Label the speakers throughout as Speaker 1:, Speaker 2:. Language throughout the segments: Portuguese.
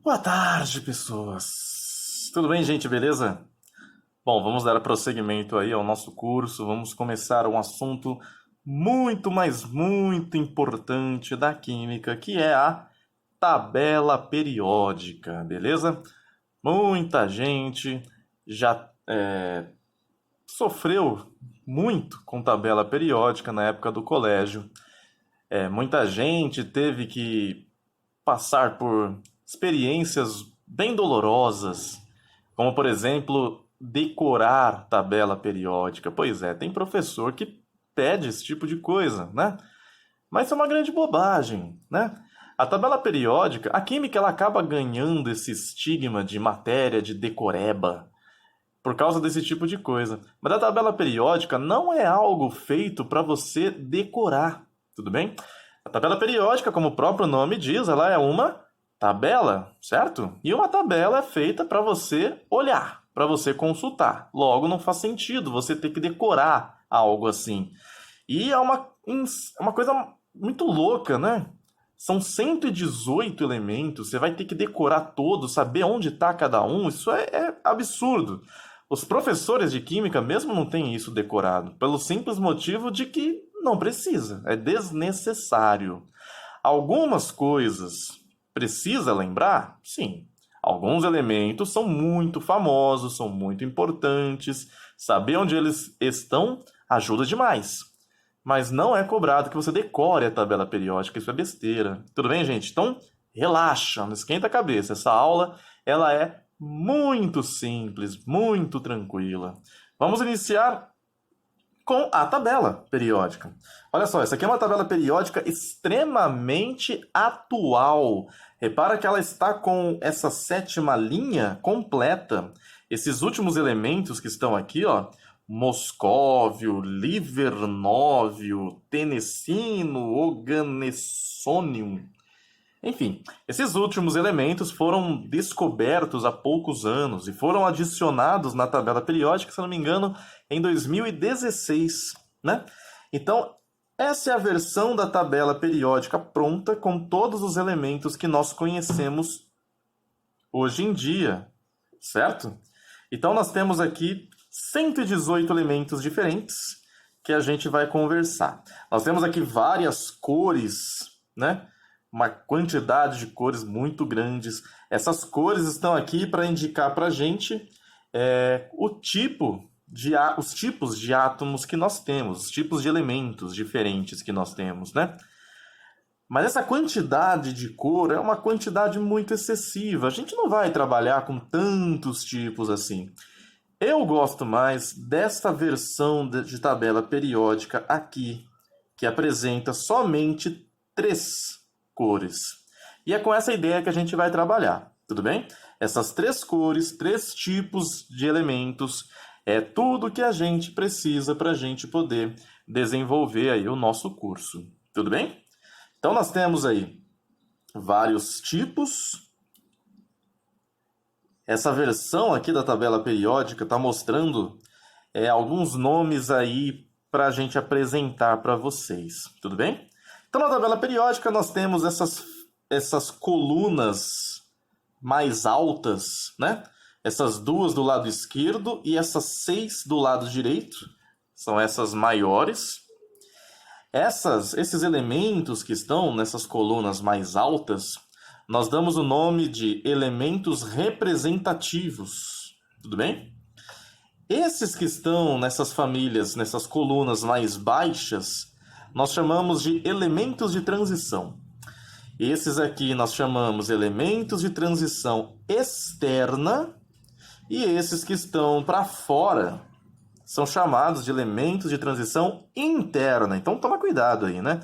Speaker 1: Boa tarde, pessoas. Tudo bem, gente? Beleza? Bom, vamos dar prosseguimento aí ao nosso curso. Vamos começar um assunto muito, mas muito importante da química, que é a tabela periódica, beleza? Muita gente já sofreu muito com tabela periódica na época do colégio. Muita gente teve que passar por experiências bem dolorosas, como por exemplo, decorar tabela periódica. Pois é, tem professor que pede esse tipo de coisa, né? Mas isso é uma grande bobagem, né? A tabela periódica, a química ela acaba ganhando esse estigma de matéria de decoreba por causa desse tipo de coisa. Mas a tabela periódica não é algo feito para você decorar, tudo bem? A tabela periódica, como o próprio nome diz, ela é uma tabela, certo? E uma tabela é feita para você olhar, para você consultar. Logo, não faz sentido você ter que decorar algo assim. E é uma coisa muito louca, né? São 118 elementos, você vai ter que decorar todos, saber onde está cada um, isso é absurdo. Os professores de química mesmo não têm isso decorado, pelo simples motivo de que não precisa, é desnecessário. Algumas coisas precisa lembrar? Sim. Alguns elementos são muito famosos, são muito importantes. Saber onde eles estão ajuda demais. Mas não é cobrado que você decore a tabela periódica, isso é besteira. Tudo bem, gente? Então, relaxa, não esquenta a cabeça. Essa aula, ela é muito simples, muito tranquila. Vamos iniciar com a tabela periódica. Olha só, essa aqui é uma tabela periódica extremamente atual. Repara que ela está com essa sétima linha completa. Esses últimos elementos que estão aqui, ó, moscóvio, livernóvio, tenessino, oganessônio. Enfim, esses últimos elementos foram descobertos há poucos anos e foram adicionados na tabela periódica, se não me engano, em 2016, né? Então, essa é a versão da tabela periódica pronta com todos os elementos que nós conhecemos hoje em dia, certo? Então, nós temos aqui 118 elementos diferentes que a gente vai conversar. Nós temos aqui várias cores, né? Uma quantidade de cores muito grandes. Essas cores estão aqui para indicar para a gente os tipos de átomos que nós temos, os tipos de elementos diferentes que nós temos, né? Mas essa quantidade de cor é uma quantidade muito excessiva. A gente não vai trabalhar com tantos tipos assim. Eu gosto mais desta versão de tabela periódica aqui, que apresenta somente 3 cores. E é com essa ideia que a gente vai trabalhar, tudo bem? Essas 3 cores, 3 tipos de elementos, é tudo que a gente precisa para a gente poder desenvolver aí o nosso curso, tudo bem? Então nós temos aí vários tipos. Essa versão aqui da tabela periódica está mostrando alguns nomes aí para a gente apresentar para vocês, tudo bem? Então, na tabela periódica, nós temos essas colunas mais altas, né? Essas 2 do lado esquerdo e essas 6 do lado direito. São essas maiores. Esses elementos que estão nessas colunas mais altas, nós damos o nome de elementos representativos. Tudo bem? Esses que estão nessas famílias, nessas colunas mais baixas, nós chamamos de elementos de transição. Esses aqui nós chamamos elementos de transição externa e esses que estão para fora são chamados de elementos de transição interna. Então toma cuidado aí, né?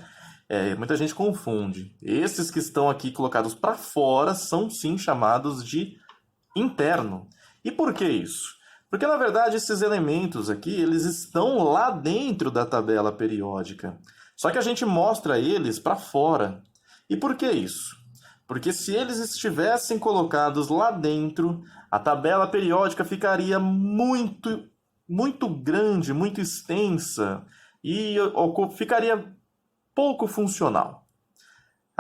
Speaker 1: Muita gente confunde. Esses que estão aqui colocados para fora são sim chamados de interno. E por que isso? Porque na verdade esses elementos aqui, eles estão lá dentro da tabela periódica. Só que a gente mostra eles para fora. E por que isso? Porque se eles estivessem colocados lá dentro, a tabela periódica ficaria muito grande, muito extensa e ficaria pouco funcional.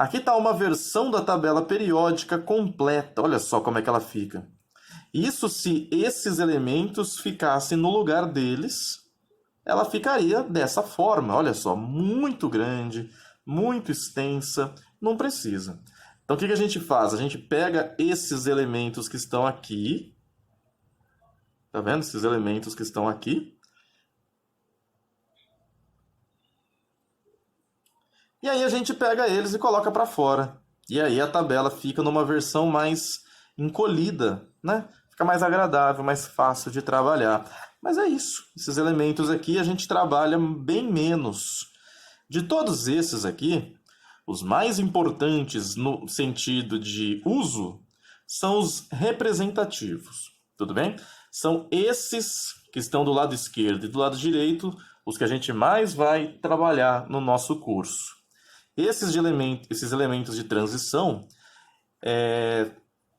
Speaker 1: Aqui está uma versão da tabela periódica completa. Olha só como é que ela fica. Isso se esses elementos ficassem no lugar deles, ela ficaria dessa forma. Olha só, muito grande, muito extensa, não precisa. Então, o que a gente faz? A gente pega esses elementos que estão aqui. Tá vendo? Esses elementos que estão aqui. E aí a gente pega eles e coloca para fora. E aí a tabela fica numa versão mais encolhida, né? Fica mais agradável, mais fácil de trabalhar. Mas é isso. Esses elementos aqui a gente trabalha bem menos. De todos esses aqui, os mais importantes no sentido de uso são os representativos. Tudo bem? São esses que estão do lado esquerdo e do lado direito os que a gente mais vai trabalhar no nosso curso. Esses elementos de transição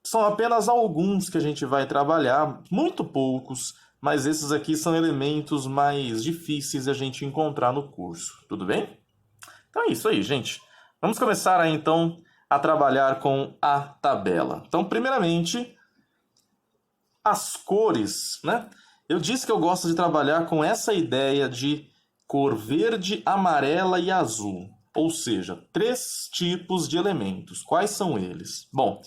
Speaker 1: são apenas alguns que a gente vai trabalhar, muito poucos, mas esses aqui são elementos mais difíceis de a gente encontrar no curso, tudo bem? Então é isso aí, gente. Vamos começar aí, então, a trabalhar com a tabela. Então, primeiramente, as cores, né? Eu disse que eu gosto de trabalhar com essa ideia de cor verde, amarela e azul. Ou seja, 3 tipos de elementos. Quais são eles? Bom,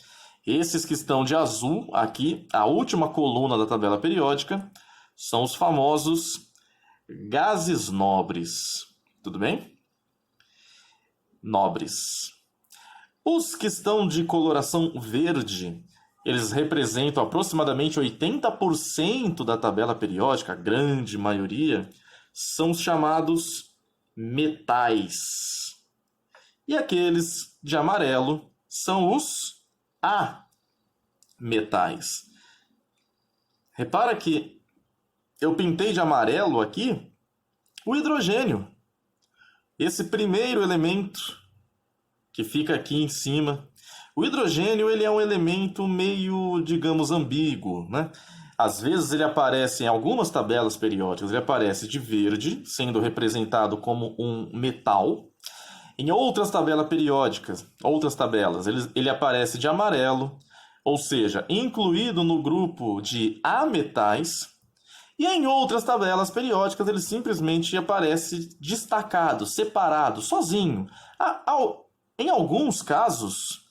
Speaker 1: esses que estão de azul, aqui, a última coluna da tabela periódica, são os famosos gases nobres. Tudo bem? Nobres. Os que estão de coloração verde, eles representam aproximadamente 80% da tabela periódica, a grande maioria, são os chamados metais. E aqueles de amarelo são os ametais. Repara que eu pintei de amarelo aqui o hidrogênio. Esse primeiro elemento que fica aqui em cima. O hidrogênio ele é um elemento meio, digamos, ambíguo, né? Às vezes ele aparece em algumas tabelas periódicas, ele aparece de verde, sendo representado como um metal. Em outras tabelas periódicas, ele aparece de amarelo, ou seja, incluído no grupo de ametais. E em outras tabelas periódicas ele simplesmente aparece destacado, separado, sozinho. Em alguns casos,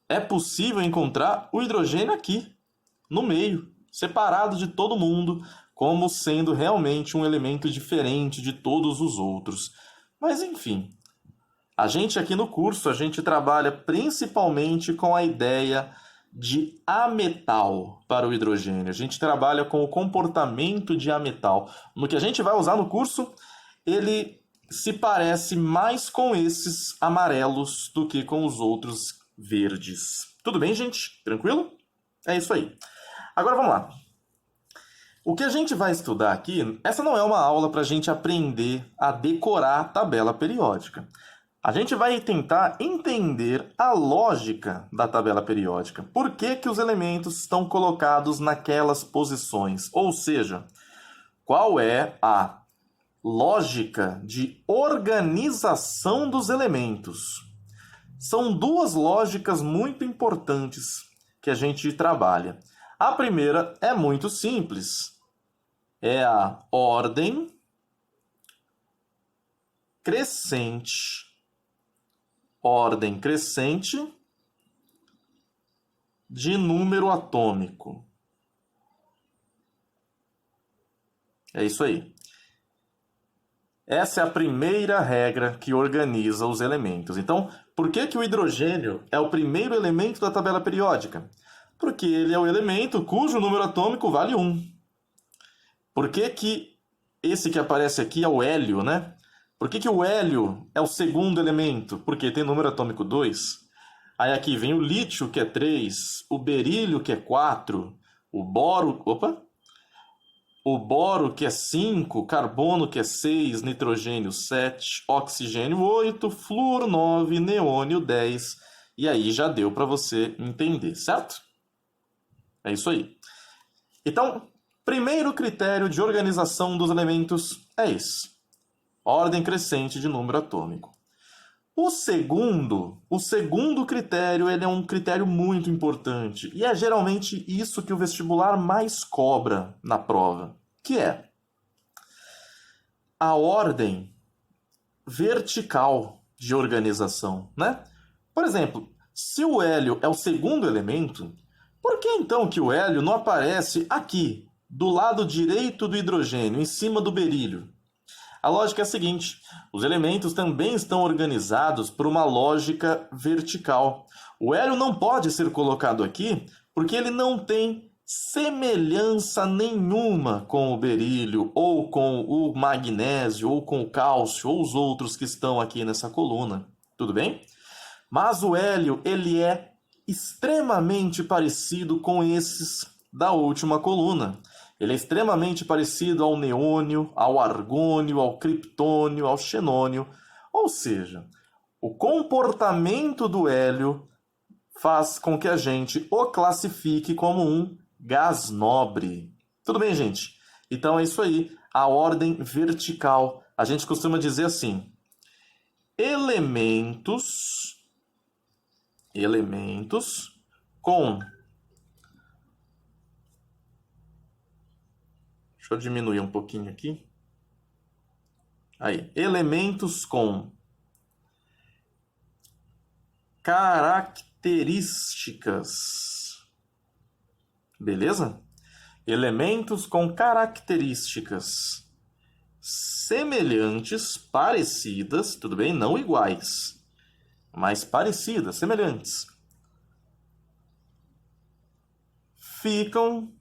Speaker 1: é possível encontrar o hidrogênio aqui, no meio, separado de todo mundo, como sendo realmente um elemento diferente de todos os outros. Mas enfim, a gente aqui no curso, a gente trabalha principalmente com a ideia de ametal para o hidrogênio. A gente trabalha com o comportamento de ametal. No que a gente vai usar no curso, ele se parece mais com esses amarelos do que com os outros verdes. Tudo bem, gente? Tranquilo? É isso aí. Agora vamos lá. O que a gente vai estudar aqui, essa não é uma aula para a gente aprender a decorar a tabela periódica. A gente vai tentar entender a lógica da tabela periódica. Por que que os elementos estão colocados naquelas posições? Ou seja, qual é a lógica de organização dos elementos? São 2 lógicas muito importantes que a gente trabalha. A primeira é muito simples. É a ordem crescente. Ordem crescente de número atômico. É isso aí. Essa é a primeira regra que organiza os elementos. Então, por que que o hidrogênio é o primeiro elemento da tabela periódica? Porque ele é o elemento cujo número atômico vale 1. Por que que esse que aparece aqui é o hélio, né? Por que que o hélio é o segundo elemento? Porque tem número atômico 2. Aí aqui vem o lítio, que é 3, o berílio, que é 4, o boro, que é 5, carbono, que é 6, nitrogênio, 7, oxigênio, 8, flúor, 9, neônio, 10. E aí já deu para você entender, certo? É isso aí. Então, primeiro critério de organização dos elementos é esse. Ordem crescente de número atômico. O segundo critério, ele é um critério muito importante. E é geralmente isso que o vestibular mais cobra na prova, que é a ordem vertical de organização, né? Por exemplo, se o hélio é o segundo elemento, por que então que o hélio não aparece aqui, do lado direito do hidrogênio, em cima do berílio? A lógica é a seguinte: os elementos também estão organizados por uma lógica vertical. O hélio não pode ser colocado aqui porque ele não tem semelhança nenhuma com o berílio, ou com o magnésio, ou com o cálcio, ou os outros que estão aqui nessa coluna. Tudo bem? Mas o hélio, ele é extremamente parecido com esses da última coluna. Ele é extremamente parecido ao neônio, ao argônio, ao criptônio, ao xenônio. Ou seja, o comportamento do hélio faz com que a gente o classifique como um gás nobre. Tudo bem, gente? Então é isso aí, a ordem vertical. A gente costuma dizer assim: elementos com... Deixa eu diminuir um pouquinho aqui. Aí, elementos com características. Beleza? Elementos com características semelhantes, parecidas, tudo bem? Não iguais, mas parecidas, semelhantes. Ficam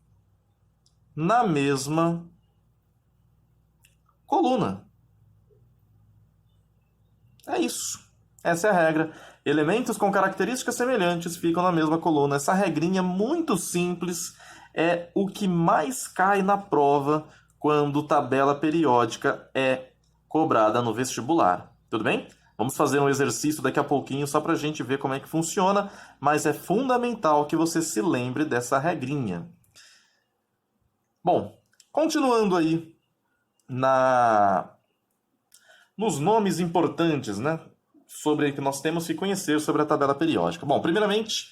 Speaker 1: na mesma coluna. É isso. Essa é a regra. Elementos com características semelhantes ficam na mesma coluna. Essa regrinha muito simples é o que mais cai na prova quando tabela periódica é cobrada no vestibular. Tudo bem? Vamos fazer um exercício daqui a pouquinho só para a gente ver como é que funciona, mas é fundamental que você se lembre dessa regrinha. Bom, continuando aí nos nomes importantes, né, sobre que nós temos que conhecer sobre a tabela periódica. Bom, primeiramente,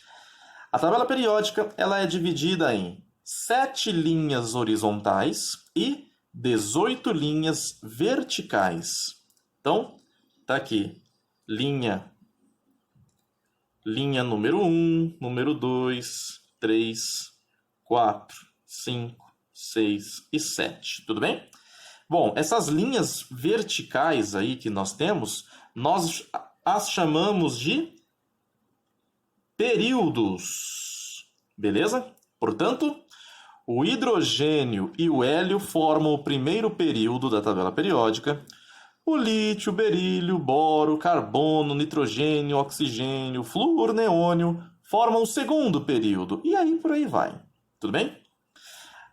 Speaker 1: a tabela periódica ela é dividida em 7 linhas horizontais e 18 linhas verticais. Então, tá aqui, linha número 1, número 2, 3, 4, 5, 6 e 7. Tudo bem? Bom, essas linhas verticais aí que nós temos, nós as chamamos de períodos. Beleza? Portanto, o hidrogênio e o hélio formam o primeiro período da tabela periódica. O lítio, berílio, boro, carbono, nitrogênio, oxigênio, flúor, neônio formam o segundo período. E aí por aí vai. Tudo bem?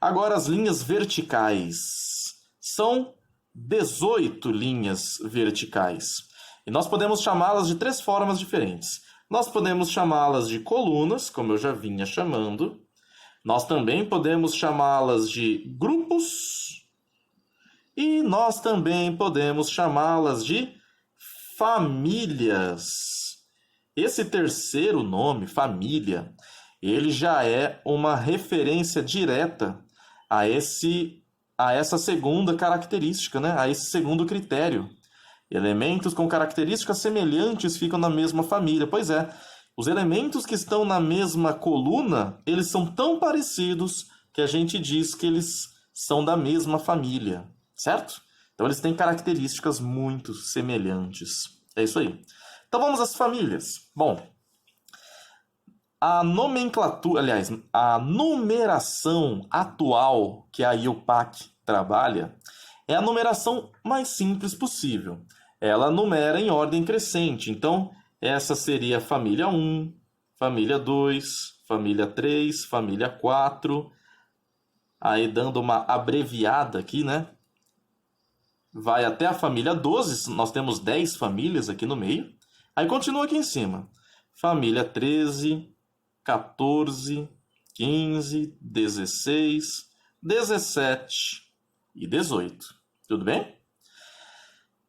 Speaker 1: Agora as linhas verticais. São 18 linhas verticais. E nós podemos chamá-las de 3 formas diferentes. Nós podemos chamá-las de colunas, como eu já vinha chamando. Nós também podemos chamá-las de grupos. E nós também podemos chamá-las de famílias. Esse terceiro nome, família, ele já é uma referência direta a essa segunda característica, né? A esse segundo critério. Elementos com características semelhantes ficam na mesma família. Pois é, os elementos que estão na mesma coluna, eles são tão parecidos que a gente diz que eles são da mesma família, certo? Então eles têm características muito semelhantes. É isso aí. Então vamos às famílias. Bom, a nomenclatura, aliás, a numeração atual que a IUPAC trabalha é a numeração mais simples possível. Ela numera em ordem crescente. Então, essa seria a família 1, família 2, família 3, família 4. Aí, dando uma abreviada aqui, né? Vai até a família 12. Nós temos 10 famílias aqui no meio. Aí, continua aqui em cima. Família 13, 14, 15, 16, 17 e 18. Tudo bem?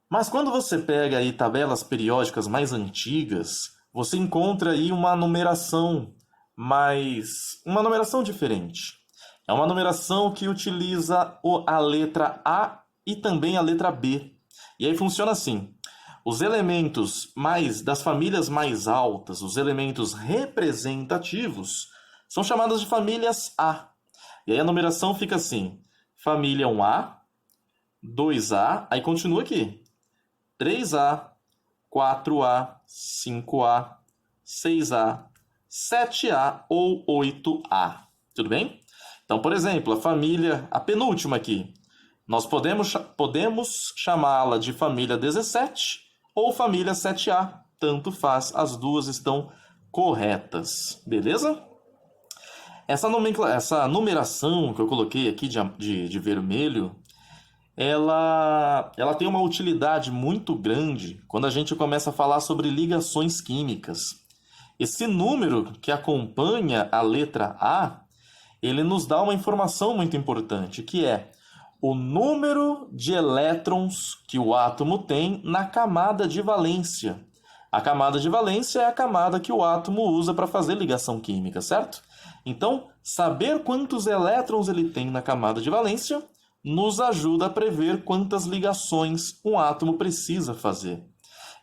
Speaker 1: Mas quando você pega aí tabelas periódicas mais antigas, você encontra aí uma numeração diferente. É uma numeração que utiliza a letra A e também a letra B. E aí funciona assim: os elementos das famílias mais altas, os elementos representativos, são chamados de famílias A. E aí a numeração fica assim: família 1A, 2A, aí continua aqui: 3A, 4A, 5A, 6A, 7A ou 8A. Tudo bem? Então, por exemplo, a penúltima aqui, nós podemos chamá-la de família 17 ou família 7A. Tanto faz, as duas estão corretas. Beleza? Essa numeração que eu coloquei aqui de vermelho, ela tem uma utilidade muito grande quando a gente começa a falar sobre ligações químicas. Esse número que acompanha a letra A, ele nos dá uma informação muito importante, que é o número de elétrons que o átomo tem na camada de valência. A camada de valência é a camada que o átomo usa para fazer ligação química, certo? Então, saber quantos elétrons ele tem na camada de valência nos ajuda a prever quantas ligações um átomo precisa fazer.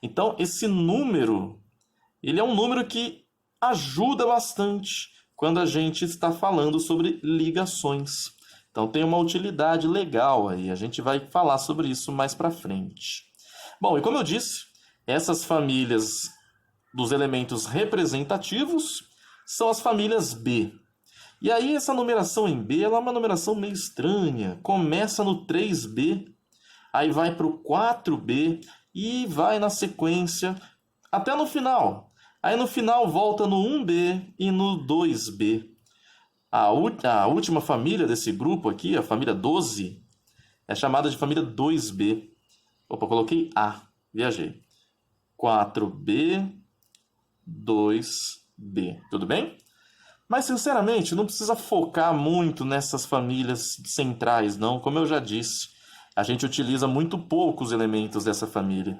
Speaker 1: Então, esse número, ele é um número que ajuda bastante quando a gente está falando sobre ligações. Então, tem uma utilidade legal aí. A gente vai falar sobre isso mais para frente. Bom, e como eu disse, essas famílias dos elementos representativos são as famílias B. E aí essa numeração em B, ela é uma numeração meio estranha. Começa no 3B, aí vai para o 4B e vai na sequência até no final. Aí no final volta no 1B e no 2B. A última família desse grupo aqui, a família 12, é chamada de família 2B. Opa, coloquei A, viajei. 4B, 2B. Tudo bem? Mas, sinceramente, não precisa focar muito nessas famílias centrais, não. Como eu já disse, a gente utiliza muito poucos elementos dessa família.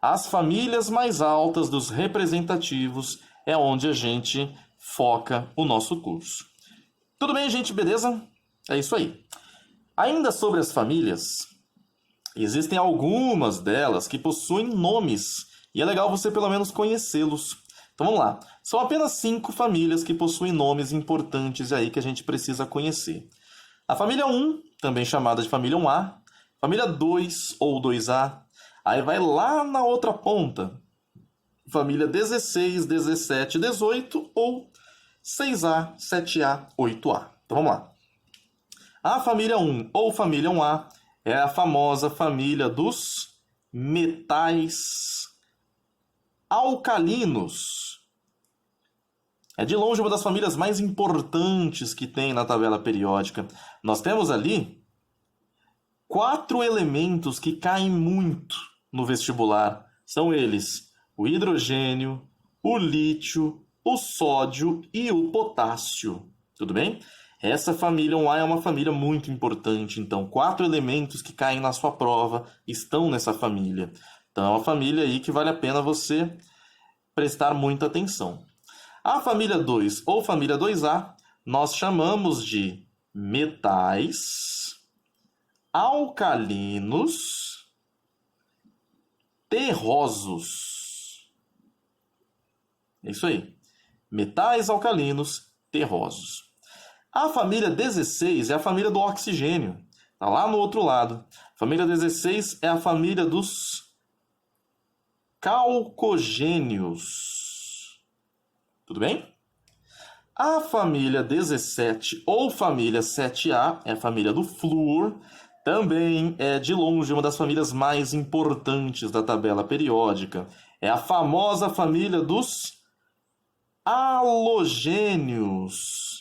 Speaker 1: As famílias mais altas dos representativos é onde a gente foca o nosso curso. Tudo bem, gente? Beleza? É isso aí. Ainda sobre as famílias, existem algumas delas que possuem nomes, e é legal você pelo menos conhecê-los. Então vamos lá. São apenas 5 famílias que possuem nomes importantes aí que a gente precisa conhecer. A família 1, também chamada de família 1A, família 2 ou 2A, aí vai lá na outra ponta, família 16, 17, 18 ou 6A, 7A, 8A. Então vamos lá. A família 1 ou família 1A é a famosa família dos metais alcalinos. É de longe uma das famílias mais importantes que tem na tabela periódica. Nós temos ali 4 elementos que caem muito no vestibular. São eles: o hidrogênio, o lítio, o sódio e o potássio. Tudo bem? Essa família 1A é uma família muito importante. Então, 4 elementos que caem na sua prova estão nessa família. Então, é uma família aí que vale a pena você prestar muita atenção. A família 2 ou família 2A, nós chamamos de metais alcalinos terrosos. É isso aí. Metais alcalinos terrosos. A família 16 é a família do oxigênio. Está lá no outro lado. A família 16 é a família dos calcogênios. Tudo bem? A família 17 ou família 7A é a família do flúor. Também é de longe uma das famílias mais importantes da tabela periódica. É a famosa família dos halogênios.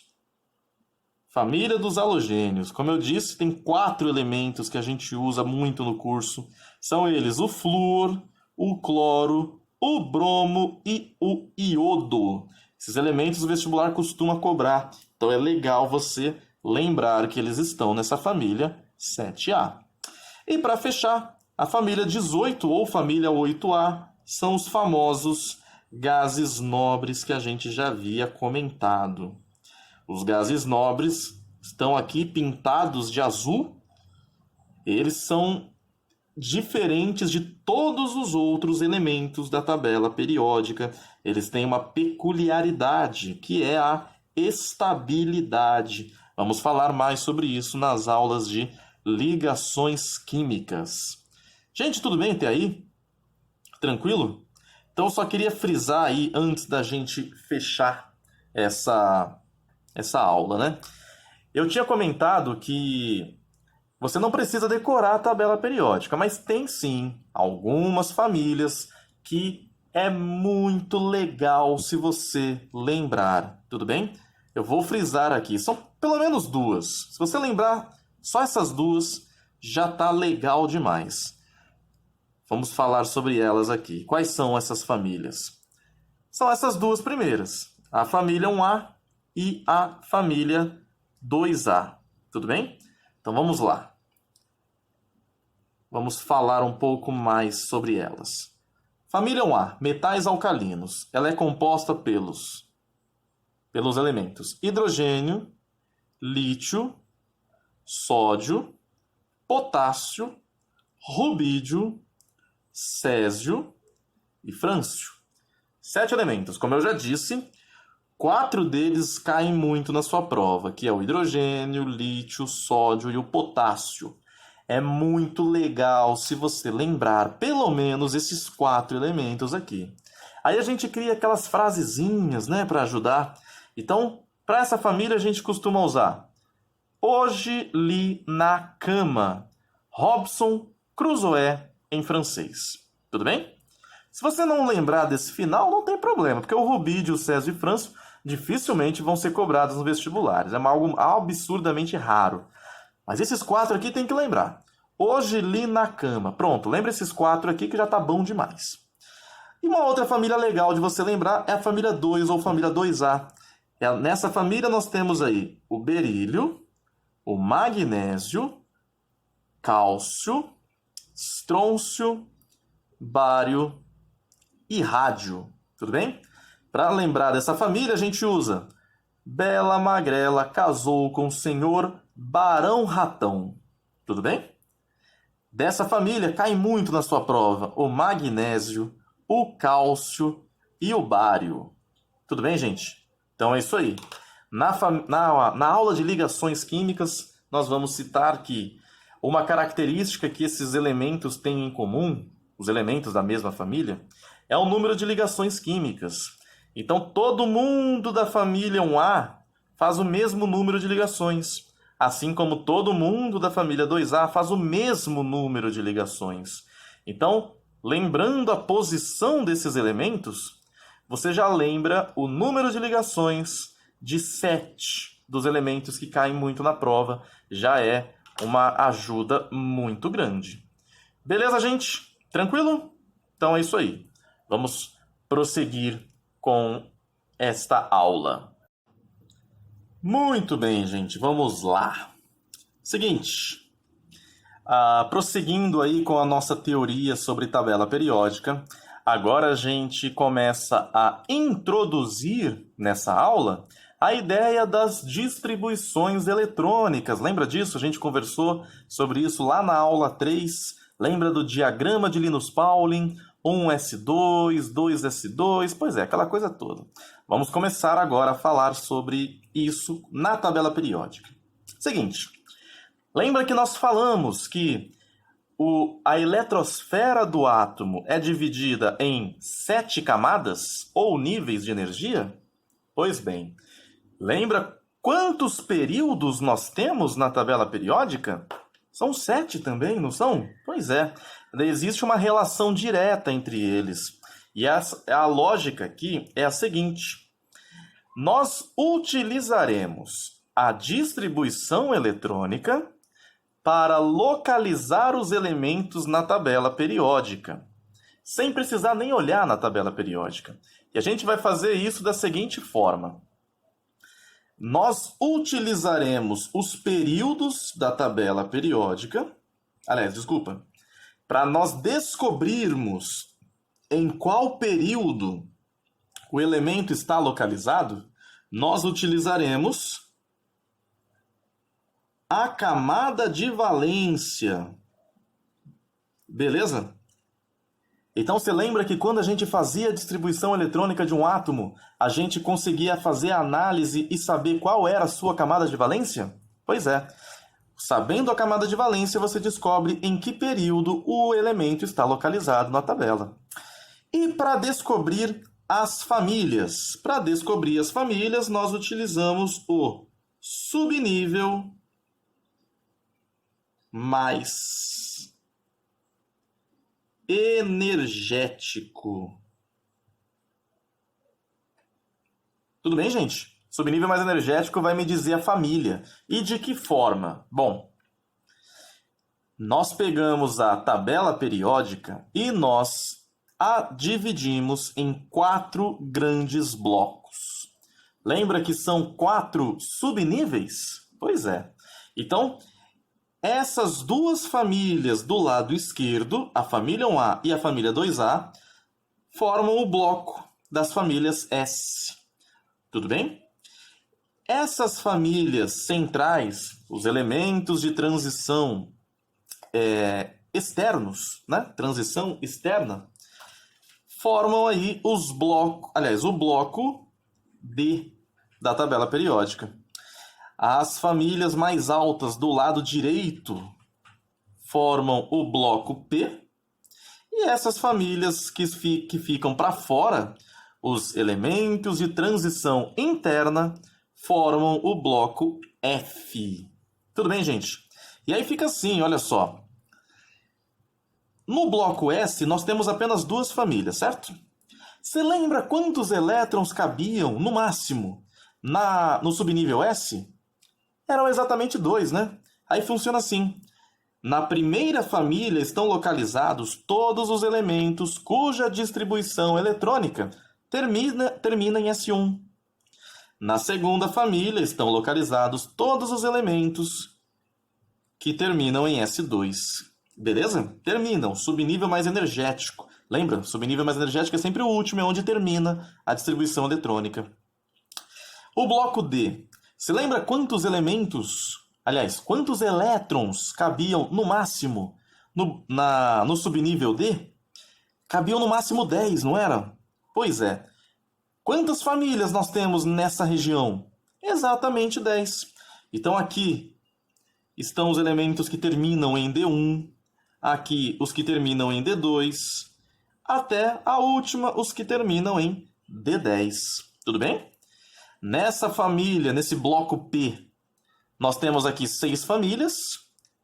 Speaker 1: Família dos halogênios. Como eu disse, tem 4 elementos que a gente usa muito no curso. São eles o flúor, o cloro, o bromo e o iodo. Esses elementos o vestibular costuma cobrar. Então é legal você lembrar que eles estão nessa família 7A. E para fechar, A família 18 ou família 8A são os famosos gases nobres que a gente já havia comentado. Os gases nobres estão aqui pintados de azul. Eles são diferentes de todos os outros elementos da tabela periódica. Eles têm uma peculiaridade, que é a estabilidade. Vamos falar mais sobre isso nas aulas de ligações químicas. Gente, tudo bem até aí? Tranquilo? Então, eu só queria frisar aí, antes da gente fechar essa aula, né? Eu tinha comentado que você não precisa decorar a tabela periódica, mas tem sim algumas famílias que é muito legal se você lembrar, tudo bem? Eu vou frisar aqui, são pelo menos duas. Se você lembrar só essas duas, já tá legal demais. Vamos falar sobre elas aqui. Quais são essas famílias? São essas duas primeiras, a família 1A e a família 2A, tudo bem? Então vamos lá. Vamos falar um pouco mais sobre elas. Família 1A, metais alcalinos. Ela é composta pelos elementos hidrogênio, lítio, sódio, potássio, rubídio, césio e frâncio. 7 elementos. Como eu já disse, 4 deles caem muito na sua prova, que é o hidrogênio, o lítio, o sódio e o potássio. É muito legal se você lembrar pelo menos esses 4 elementos aqui. Aí a gente cria aquelas frasezinhas, né, para ajudar. Então, para essa família a gente costuma usar: hoje li na cama Robson Crusoe em francês. Tudo bem? Se você não lembrar desse final, não tem problema, porque o rubídio, o césio e o frâncio dificilmente vão ser cobrados nos vestibulares. É algo absurdamente raro. Mas esses 4 aqui tem que lembrar. Hoje li na cama. Pronto, lembra esses 4 aqui que já tá bom demais. E uma outra família legal de você lembrar é a família 2 ou família 2A. Nessa família nós temos aí o berílio, o magnésio, cálcio, estrôncio, bário e rádio. Tudo bem? Para lembrar dessa família, a gente usa: Bela Magrela casou com o senhor Barão Ratão. Tudo bem? Dessa família cai muito na sua prova o magnésio, o cálcio e o bário. Tudo bem, gente? Então é isso aí. Na aula de ligações químicas, nós vamos citar que uma característica que esses elementos têm em comum, os elementos da mesma família, é o número de ligações químicas. Então, todo mundo da família 1A faz o mesmo número de ligações, assim como todo mundo da família 2A faz o mesmo número de ligações. Então, lembrando a posição desses elementos, você já lembra o número de ligações de 7 dos elementos que caem muito na prova. Já é uma ajuda muito grande. Beleza, gente? Tranquilo? Então é isso aí. Vamos prosseguir com esta aula. Muito bem, gente. Vamos lá. Seguinte. Prosseguindo aí com a nossa teoria sobre tabela periódica, agora a gente começa a introduzir nessa aula a ideia das distribuições eletrônicas. Lembra disso? A gente conversou sobre isso lá na aula 3. Lembra do diagrama de Linus Pauling? 1s2, 2s2, pois é, aquela coisa toda. Vamos começar agora a falar sobre isso na tabela periódica. Seguinte, lembra que nós falamos que a eletrosfera do átomo é dividida em 7 camadas ou níveis de energia? Pois bem, lembra quantos períodos nós temos na tabela periódica? São 7 também, não são? Pois é, existe uma relação direta entre eles. E a lógica aqui é a seguinte: nós utilizaremos a distribuição eletrônica para localizar os elementos na tabela periódica, sem precisar nem olhar na tabela periódica. E a gente vai fazer isso da seguinte forma: nós utilizaremos os períodos da tabela periódica. Aliás, desculpa. Para nós descobrirmos em qual período o elemento está localizado, nós utilizaremos a camada de valência. Beleza? Então você lembra que quando a gente fazia a distribuição eletrônica de um átomo, a gente conseguia fazer a análise e saber qual era a sua camada de valência? Pois é. Sabendo a camada de valência, você descobre em que período o elemento está localizado na tabela. E para descobrir as famílias? Para descobrir as famílias, nós utilizamos o subnível mais energético. Tudo bem, gente? Subnível mais energético vai me dizer a família. E de que forma? Bom, nós pegamos a tabela periódica e nós a dividimos em 4 grandes blocos. Lembra que são 4 subníveis? Pois é. Então, essas duas famílias do lado esquerdo, a família 1A e a família 2A, formam o bloco das famílias S. Tudo bem? Essas famílias centrais, os elementos de transição externos, né? Transição externa, formam aí os blocos, aliás, o bloco D da tabela periódica. As famílias mais altas do lado direito formam o bloco P, e essas famílias que ficam para fora, os elementos de transição interna, formam o bloco F. Tudo bem, gente? E aí fica assim, olha só. No bloco S, nós temos apenas 2 famílias, certo? Você lembra quantos elétrons cabiam, no máximo, no subnível S? Eram exatamente 2, né? Aí funciona assim. Na primeira família estão localizados todos os elementos cuja distribuição eletrônica termina em S1. Na segunda família estão localizados todos os elementos que terminam em S2. Beleza? Terminam. Subnível mais energético. Lembra? Subnível mais energético é sempre o último, é onde termina a distribuição eletrônica. O bloco D. Você lembra quantos elétrons cabiam no máximo no subnível D? Cabiam no máximo 10, não era? Pois é. Quantas famílias nós temos nessa região? Exatamente 10. Então aqui estão os elementos que terminam em D1, aqui os que terminam em D2, até a última, os que terminam em D10. Tudo bem? Nessa família, nesse bloco P, nós temos aqui 6 famílias,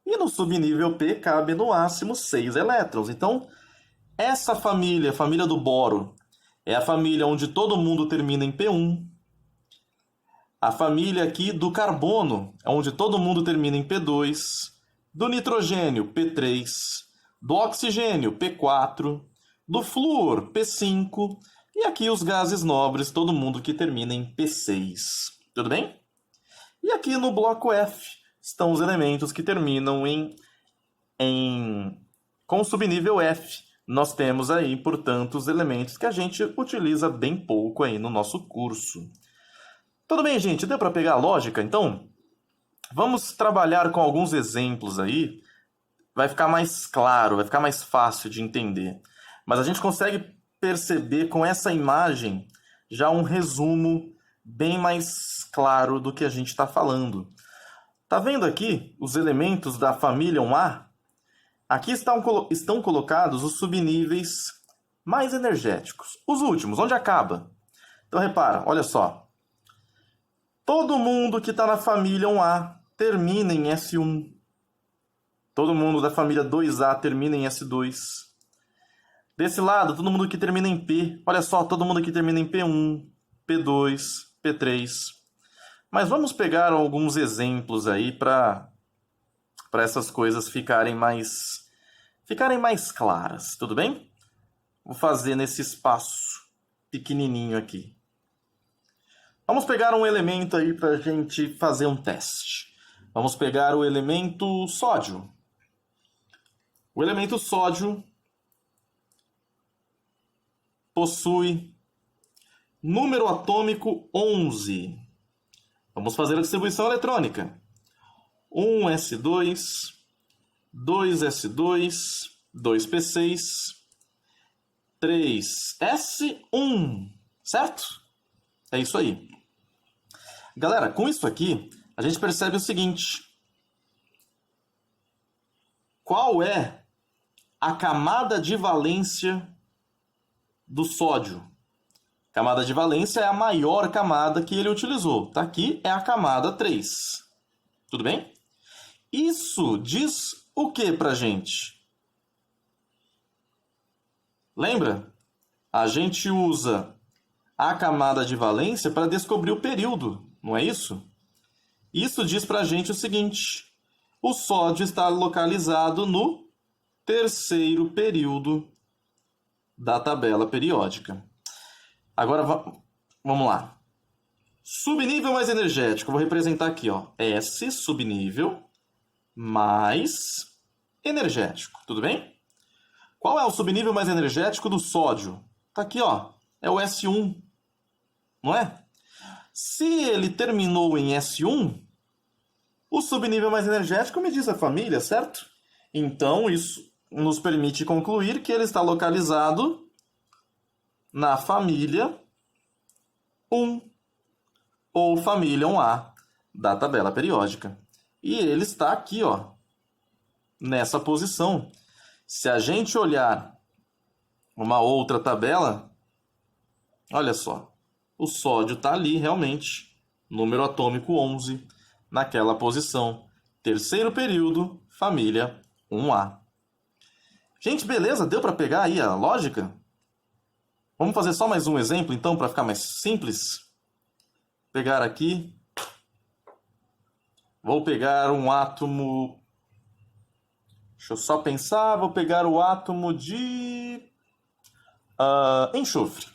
Speaker 1: e no subnível P cabe no máximo 6 elétrons. Então, essa família, a família do boro, é a família onde todo mundo termina em P1. A família aqui do carbono, é onde todo mundo termina em P2. Do nitrogênio, P3. Do oxigênio, P4. Do flúor, P5. E aqui os gases nobres, todo mundo que termina em P6. Tudo bem? E aqui no bloco F estão os elementos que terminam com o subnível F. Nós temos aí, portanto, os elementos que a gente utiliza bem pouco aí no nosso curso. Tudo bem, gente? Deu para pegar a lógica, então? Vamos trabalhar com alguns exemplos aí. Vai ficar mais claro, vai ficar mais fácil de entender. Mas a gente consegue perceber com essa imagem já um resumo bem mais claro do que a gente está falando. Tá vendo aqui os elementos da família 1A? Aqui estão colocados os subníveis mais energéticos. Os últimos, onde acaba? Então repara, olha só. Todo mundo que está na família 1A termina em S1. Todo mundo da família 2A termina em S2. Desse lado, todo mundo que termina em P. Olha só, todo mundo que termina em P1, P2, P3. Mas vamos pegar alguns exemplos aí para essas coisas ficarem mais claras, tudo bem? Vou fazer nesse espaço pequenininho aqui. Vamos pegar um elemento aí para a gente fazer um teste. Vamos pegar o elemento sódio. O elemento sódio possui número atômico 11. Vamos fazer a distribuição eletrônica. 1s2, 2s2, 2p6, 3s1, certo? É isso aí. Galera, com isso aqui, a gente percebe o seguinte. Qual é a camada de valência do sódio? Camada de valência é a maior camada que ele utilizou. Tá aqui, é a camada 3. Tudo bem? Isso diz o que pra gente? Lembra? A gente usa a camada de valência para descobrir o período, não é isso? Isso diz pra gente o seguinte. O sódio está localizado no terceiro período da tabela periódica. Agora, vamos lá. Subnível mais energético. Vou representar aqui, ó. S, subnível, mais energético. Tudo bem? Qual é o subnível mais energético do sódio? Tá aqui, ó. É o S1. Não é? Se ele terminou em S1, o subnível mais energético me diz a família, certo? Então, isso nos permite concluir que ele está localizado na família 1, ou família 1A da tabela periódica. E ele está aqui, ó, nessa posição. Se a gente olhar uma outra tabela, olha só, o sódio está ali realmente, número atômico 11, naquela posição. Terceiro período, família 1A. Gente, beleza? Deu para pegar aí a lógica? Vamos fazer só mais um exemplo, então, para ficar mais simples? Pegar aqui. Vou pegar um átomo. Deixa eu só pensar. Vou pegar o átomo de enxofre.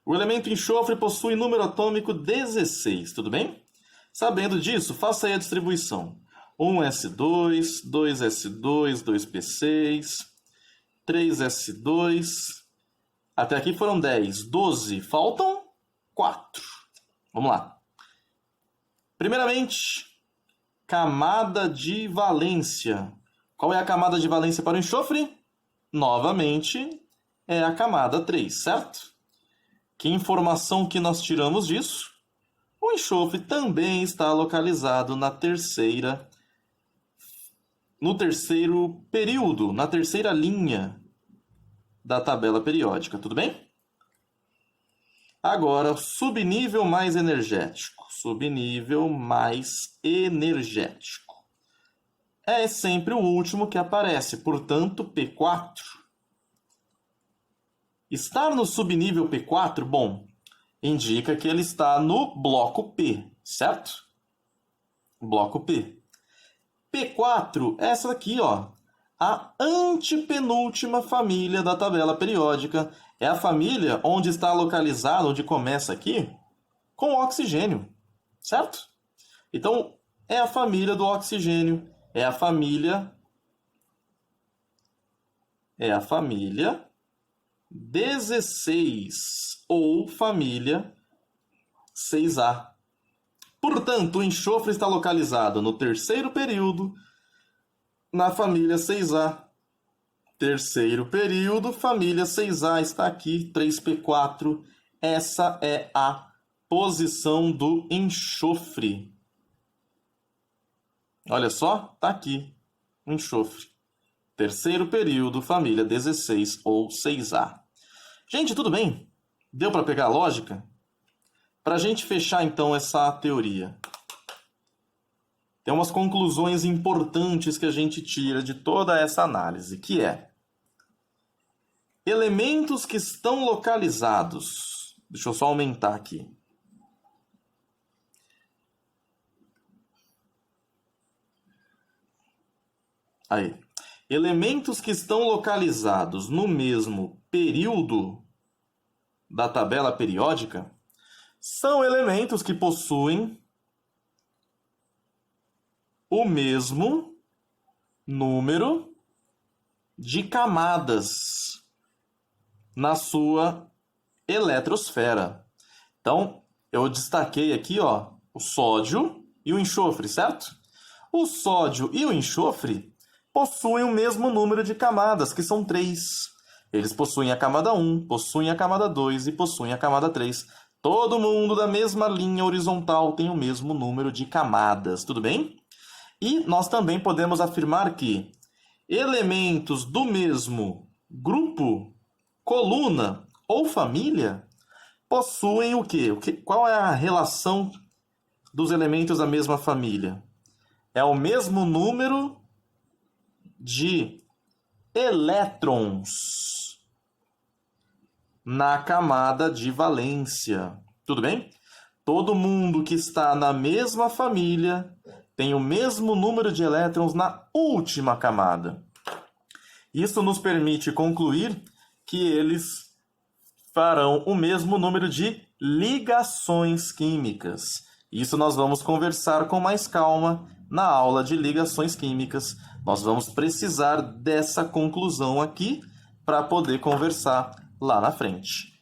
Speaker 1: O elemento enxofre possui número atômico 16, tudo bem? Sabendo disso, faça aí a distribuição. 1s2, 2s2, 2p6, 3s2. Até aqui foram 10. 12. Faltam 4. Vamos lá. Primeiramente, camada de valência. Qual é a camada de valência para o enxofre? Novamente, é a camada 3, certo? Que informação que nós tiramos disso? O enxofre também está localizado no terceiro período, na terceira linha da tabela periódica, tudo bem? Agora, subnível mais energético. Subnível mais energético. É sempre o último que aparece, portanto, P4. Estar no subnível P4, bom, indica que ele está no bloco P, certo? Bloco P. P4, essa aqui, ó, a antepenúltima família da tabela periódica. É a família onde está localizado, onde começa aqui, com oxigênio, certo? Então, é a família do oxigênio. É a família 16, ou família 6A. Portanto, o enxofre está localizado no terceiro período, na família 6A. Terceiro período, família 6A está aqui, 3P4. Essa é a posição do enxofre. Olha só, está aqui, enxofre. Terceiro período, família 16 ou 6A. Gente, tudo bem? Deu para pegar a lógica? Para a gente fechar, então, essa teoria, tem umas conclusões importantes que a gente tira de toda essa análise, que é elementos que estão localizados. Deixa eu só aumentar aqui. Aí. Elementos que estão localizados no mesmo período da tabela periódica são elementos que possuem o mesmo número de camadas na sua eletrosfera. Então, eu destaquei aqui, ó, o sódio e o enxofre, certo? O sódio e o enxofre possuem o mesmo número de camadas, que são 3. Eles possuem a camada 1, possuem a camada 2 e possuem a camada 3. Todo mundo da mesma linha horizontal tem o mesmo número de camadas, tudo bem? E nós também podemos afirmar que elementos do mesmo grupo, coluna ou família possuem o quê? Qual é a relação dos elementos da mesma família? É o mesmo número de elétrons na camada de valência. Tudo bem? Todo mundo que está na mesma família tem o mesmo número de elétrons na última camada. Isso nos permite concluir que eles farão o mesmo número de ligações químicas. Isso nós vamos conversar com mais calma na aula de ligações químicas. Nós vamos precisar dessa conclusão aqui para poder conversar lá na frente.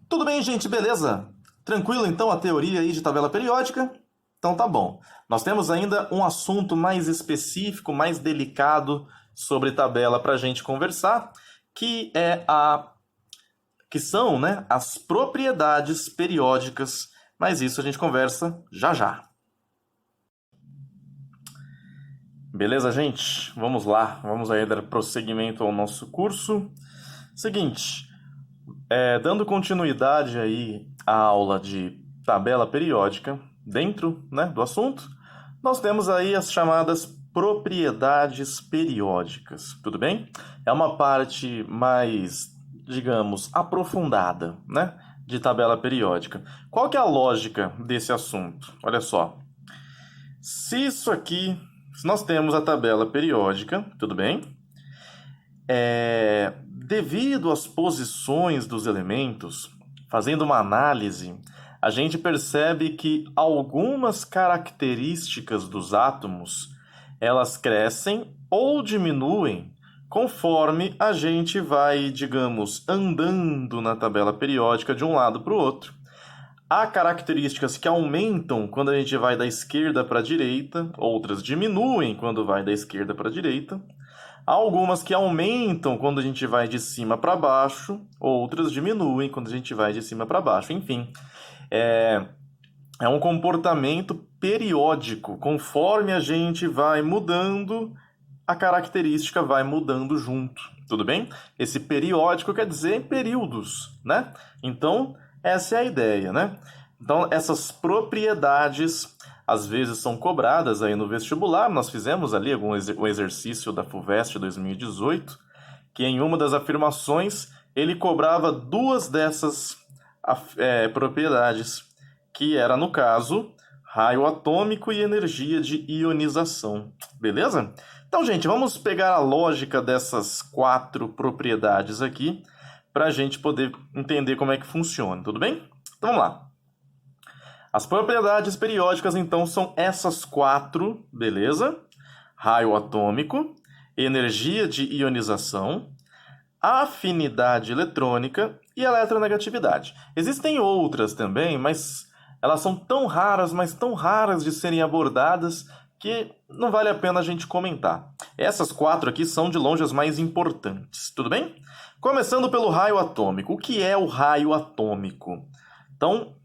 Speaker 1: Tudo bem, gente? Beleza? Tranquilo, então, a teoria aí de tabela periódica? Então tá bom. Nós temos ainda um assunto mais específico, mais delicado sobre tabela para a gente conversar, que são, né, as propriedades periódicas, mas isso a gente conversa já já. Beleza, gente? Vamos lá, vamos aí dar prosseguimento ao nosso curso. Seguinte, dando continuidade aí à aula de tabela periódica, dentro, né, do assunto, nós temos aí as chamadas propriedades periódicas, tudo bem? É uma parte mais, digamos, aprofundada, né, de tabela periódica. Qual que é a lógica desse assunto? Olha só, se nós temos a tabela periódica, tudo bem? Devido às posições dos elementos, fazendo uma análise, a gente percebe que algumas características dos átomos, elas crescem ou diminuem conforme a gente vai, digamos, andando na tabela periódica de um lado para o outro. Há características que aumentam quando a gente vai da esquerda para a direita, outras diminuem quando vai da esquerda para a direita. Há algumas que aumentam quando a gente vai de cima para baixo, outras diminuem quando a gente vai de cima para baixo. Enfim, é um comportamento periódico. Conforme a gente vai mudando, a característica vai mudando junto. Tudo bem? Esse periódico quer dizer períodos, né? Então, essa é a ideia, né? Então, essas propriedades às vezes são cobradas aí no vestibular. Nós fizemos ali um exercício da FUVEST 2018, que em uma das afirmações ele cobrava duas dessas propriedades, que era, no caso, raio atômico e energia de ionização. Beleza? Então, gente, vamos pegar a lógica dessas 4 propriedades aqui para a gente poder entender como é que funciona, tudo bem? Então, vamos lá. As propriedades periódicas, então, são essas 4, beleza? Raio atômico, energia de ionização, afinidade eletrônica e eletronegatividade. Existem outras também, mas elas são tão raras, mas tão raras de serem abordadas que não vale a pena a gente comentar. Essas 4 aqui são de longe as mais importantes, tudo bem? Começando pelo raio atômico. O que é o raio atômico? Então,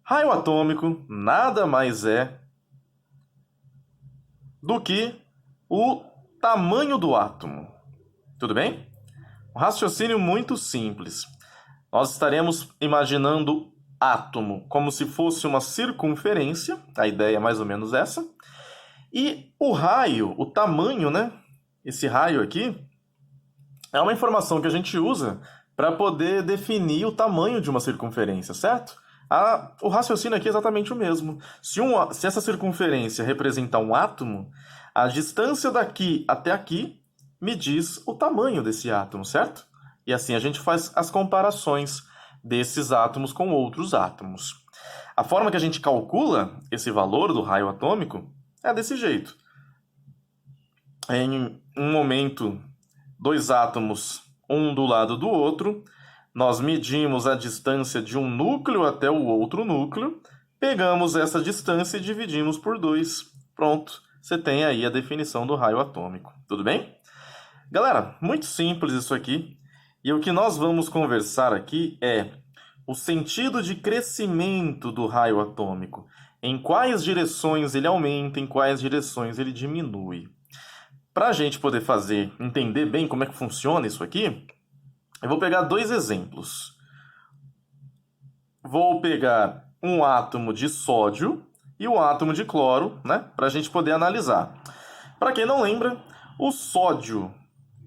Speaker 1: raio atômico nada mais é do que o tamanho do átomo. Tudo bem? Um raciocínio muito simples. Nós estaremos imaginando átomo como se fosse uma circunferência, a ideia é mais ou menos essa, e o raio, o tamanho, né? Esse raio aqui é uma informação que a gente usa para poder definir o tamanho de uma circunferência, certo? O raciocínio aqui é exatamente o mesmo. Se essa circunferência representa um átomo, a distância daqui até aqui me diz o tamanho desse átomo, certo? E assim a gente faz as comparações desses átomos com outros átomos. A forma que a gente calcula esse valor do raio atômico é desse jeito. em um momento, dois átomos, um do lado do outro, nós medimos a distância de um núcleo até o outro núcleo, pegamos essa distância e dividimos por 2. Pronto, você tem aí a definição do raio atômico. Tudo bem? Galera, muito simples isso aqui. E o que nós vamos conversar aqui é o sentido de crescimento do raio atômico. Em quais direções ele aumenta, em quais direções ele diminui. Para a gente poder entender bem como é que funciona isso aqui, eu vou pegar dois exemplos. Vou pegar um átomo de sódio e um átomo de cloro, né, para a gente poder analisar. Para quem não lembra, o sódio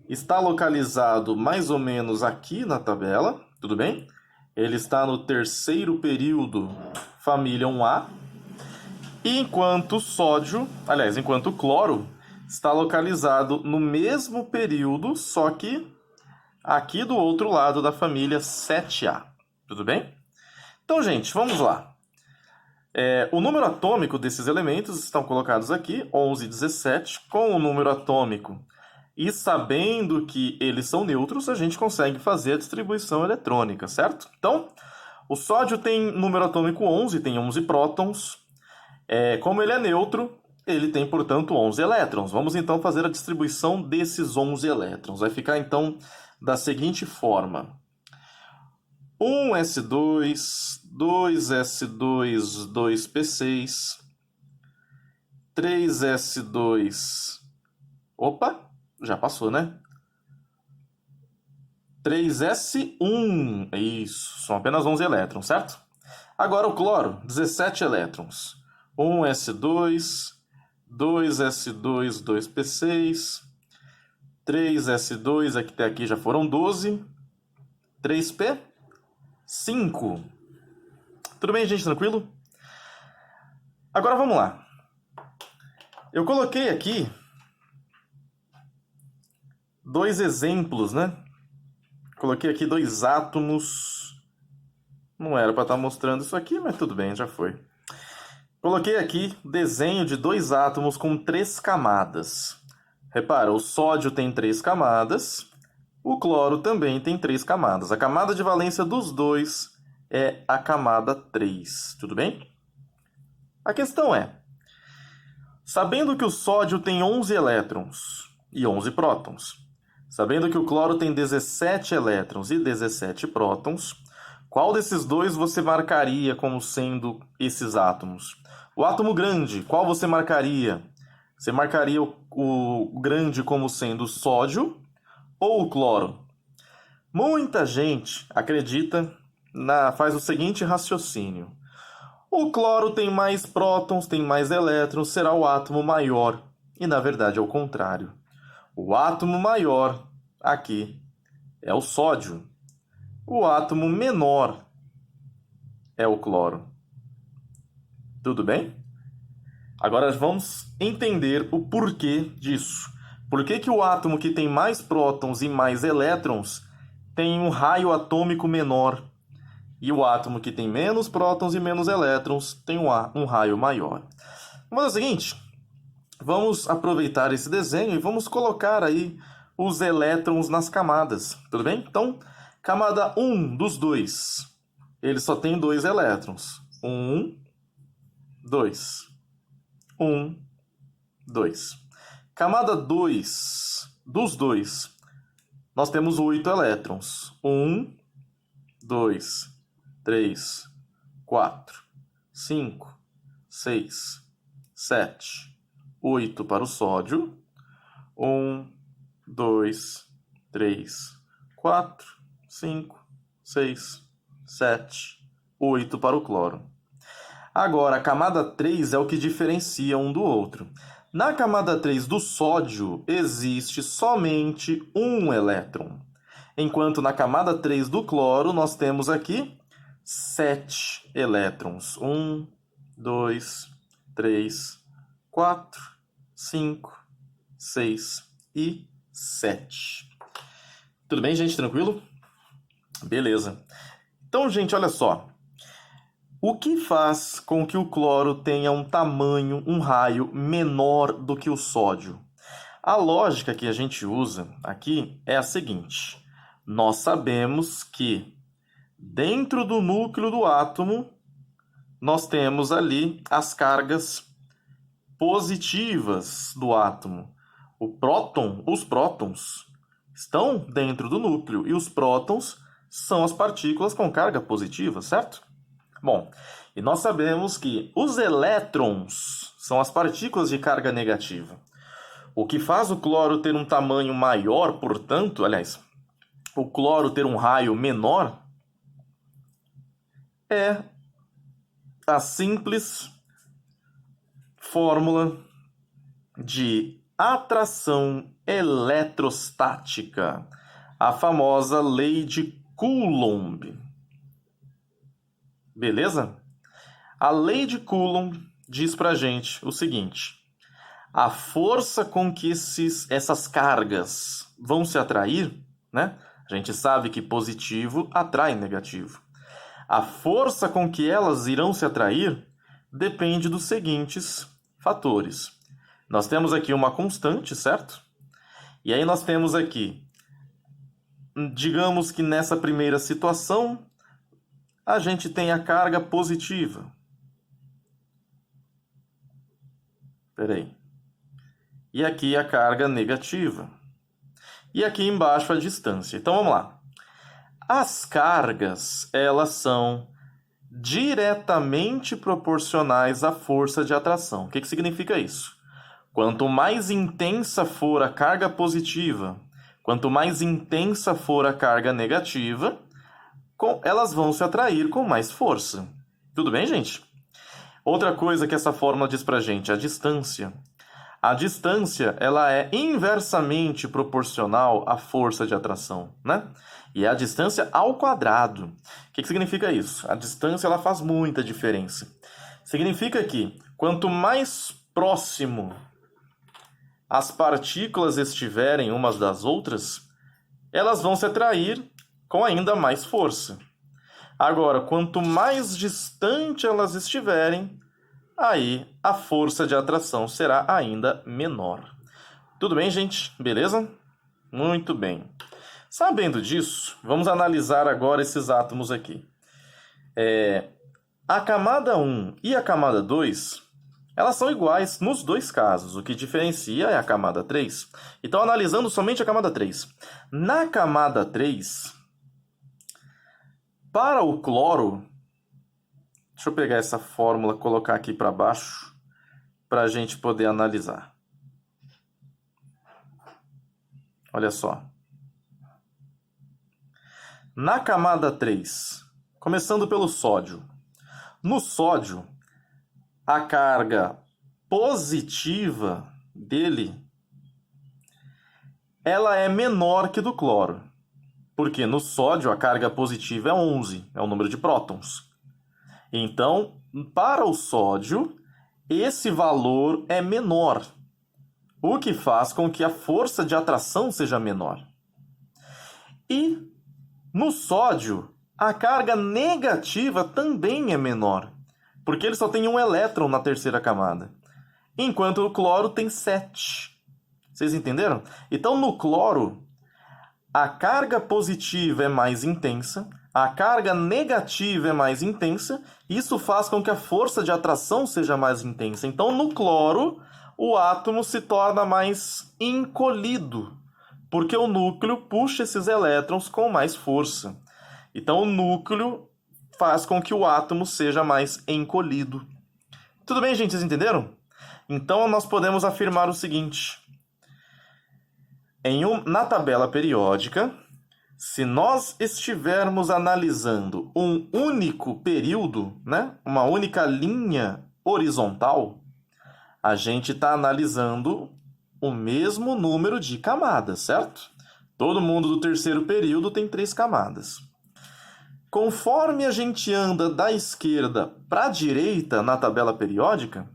Speaker 1: está localizado mais ou menos aqui na tabela, tudo bem? Ele está no terceiro período, família 1A. E enquanto o cloro está localizado no mesmo período, só que aqui do outro lado da família 7A. Tudo bem? Então, gente, vamos lá. O número atômico desses elementos estão colocados aqui, 11 e 17, com o número atômico. E sabendo que eles são neutros, a gente consegue fazer a distribuição eletrônica, certo? Então, o sódio tem número atômico 11, tem 11 prótons. Como ele é neutro, ele tem, portanto, 11 elétrons. Vamos, então, fazer a distribuição desses 11 elétrons. Vai ficar, então, da seguinte forma. 1s2, 2s2, 2p6, 3s2... Opa, já passou, né? 3s1, isso, são apenas 11 elétrons, certo? Agora o cloro, 17 elétrons. 1s2, 2s2, 2p6, 3s2, até aqui já foram 12, 3p, 5. Tudo bem, gente? Tranquilo? Agora vamos lá. Eu coloquei aqui dois exemplos, né? Coloquei aqui dois átomos. Não era para estar mostrando isso aqui, mas tudo bem, já foi. Coloquei aqui desenho de dois átomos com 3 camadas. Repara, o sódio tem 3 camadas, o cloro também tem 3 camadas. A camada de valência dos dois é a camada 3, tudo bem? A questão é, sabendo que o sódio tem 11 elétrons e 11 prótons, sabendo que o cloro tem 17 elétrons e 17 prótons, qual desses dois você marcaria como sendo esses átomos? O átomo grande, qual você marcaria? Você marcaria o grande como sendo sódio ou o cloro? Muita gente acredita, faz o seguinte raciocínio. O cloro tem mais prótons, tem mais elétrons, será o átomo maior. E na verdade é o contrário. O átomo maior aqui é o sódio. O átomo menor é o cloro. Tudo bem? Agora vamos entender o porquê disso. Por que o átomo que tem mais prótons e mais elétrons tem um raio atômico menor e o átomo que tem menos prótons e menos elétrons tem um raio maior? Vamos fazer o seguinte, vamos aproveitar esse desenho e vamos colocar aí os elétrons nas camadas, tudo bem? Então, camada 1 dos dois, ele só tem 2 elétrons. 1, 2. 1, 2. Camada 2 dos dois, nós temos 8 elétrons. 1, 2, 3, 4, 5, 6, 7, 8 para o sódio. 1, 2, 3, 4, 5, 6, 7, 8 para o cloro. Agora, a camada 3 é o que diferencia um do outro. Na camada 3 do sódio, existe somente um elétron. Enquanto na camada 3 do cloro, nós temos aqui 7 elétrons. 1, 2, 3, 4, 5, 6 e 7. Tudo bem, gente? Tranquilo? Beleza. Então, gente, olha só. O que faz com que o cloro tenha um tamanho, um raio menor do que o sódio? A lógica que a gente usa aqui é a seguinte: nós sabemos que dentro do núcleo do átomo nós temos ali as cargas positivas do átomo. Os prótons estão dentro do núcleo e os prótons são as partículas com carga positiva, certo? Bom, e nós sabemos que os elétrons são as partículas de carga negativa. O que faz o cloro ter um tamanho maior, portanto, aliás, o cloro ter um raio menor, é a simples fórmula de atração eletrostática, a famosa lei de Coulomb. Beleza? A lei de Coulomb diz pra gente o seguinte: a força com que essas cargas vão se atrair, né? A gente sabe que positivo atrai negativo. A força com que elas irão se atrair depende dos seguintes fatores. Nós temos aqui uma constante, certo? E aí nós temos aqui, digamos que nessa primeira situação, a gente tem a carga positiva. Peraí. E aqui a carga negativa. E aqui embaixo a distância. Então vamos lá. As cargas, elas são diretamente proporcionais à força de atração. O que significa isso? Quanto mais intensa for a carga positiva, quanto mais intensa for a carga negativa, elas vão se atrair com mais força. Tudo bem, gente? Outra coisa que essa fórmula diz pra gente, a distância. A distância, ela é inversamente proporcional à força de atração, né? E é a distância ao quadrado. O que significa isso? A distância, ela faz muita diferença. Significa que quanto mais próximo as partículas estiverem umas das outras, elas vão se atrair com ainda mais força. Agora, quanto mais distante elas estiverem, aí a força de atração será ainda menor. Tudo bem, gente? Beleza? Muito bem. Sabendo disso, vamos analisar agora esses átomos aqui. A camada 1 e a camada 2, elas são iguais nos dois casos. O que diferencia é a camada 3. Então, analisando somente a camada 3. Na camada 3, para o cloro, deixa eu pegar essa fórmula e colocar aqui para baixo, para a gente poder analisar. Olha só. Na camada 3, começando pelo sódio. No sódio, a carga positiva dele, ela é menor que do cloro. Porque no sódio a carga positiva é 11, é o número de prótons. Então, para o sódio, esse valor é menor, o que faz com que a força de atração seja menor. E no sódio, a carga negativa também é menor, porque ele só tem um elétron na terceira camada, enquanto o cloro tem 7. Vocês entenderam? Então, no cloro, a carga positiva é mais intensa, a carga negativa é mais intensa, isso faz com que a força de atração seja mais intensa. Então, no cloro, o átomo se torna mais encolhido, porque o núcleo puxa esses elétrons com mais força. Então, o núcleo faz com que o átomo seja mais encolhido. Tudo bem, gente? Vocês entenderam? Então, nós podemos afirmar o seguinte. Na tabela periódica, se nós estivermos analisando um único período, né, uma única linha horizontal, a gente está analisando o mesmo número de camadas, certo? Todo mundo do terceiro período tem 3 camadas. Conforme a gente anda da esquerda para a direita na tabela periódica,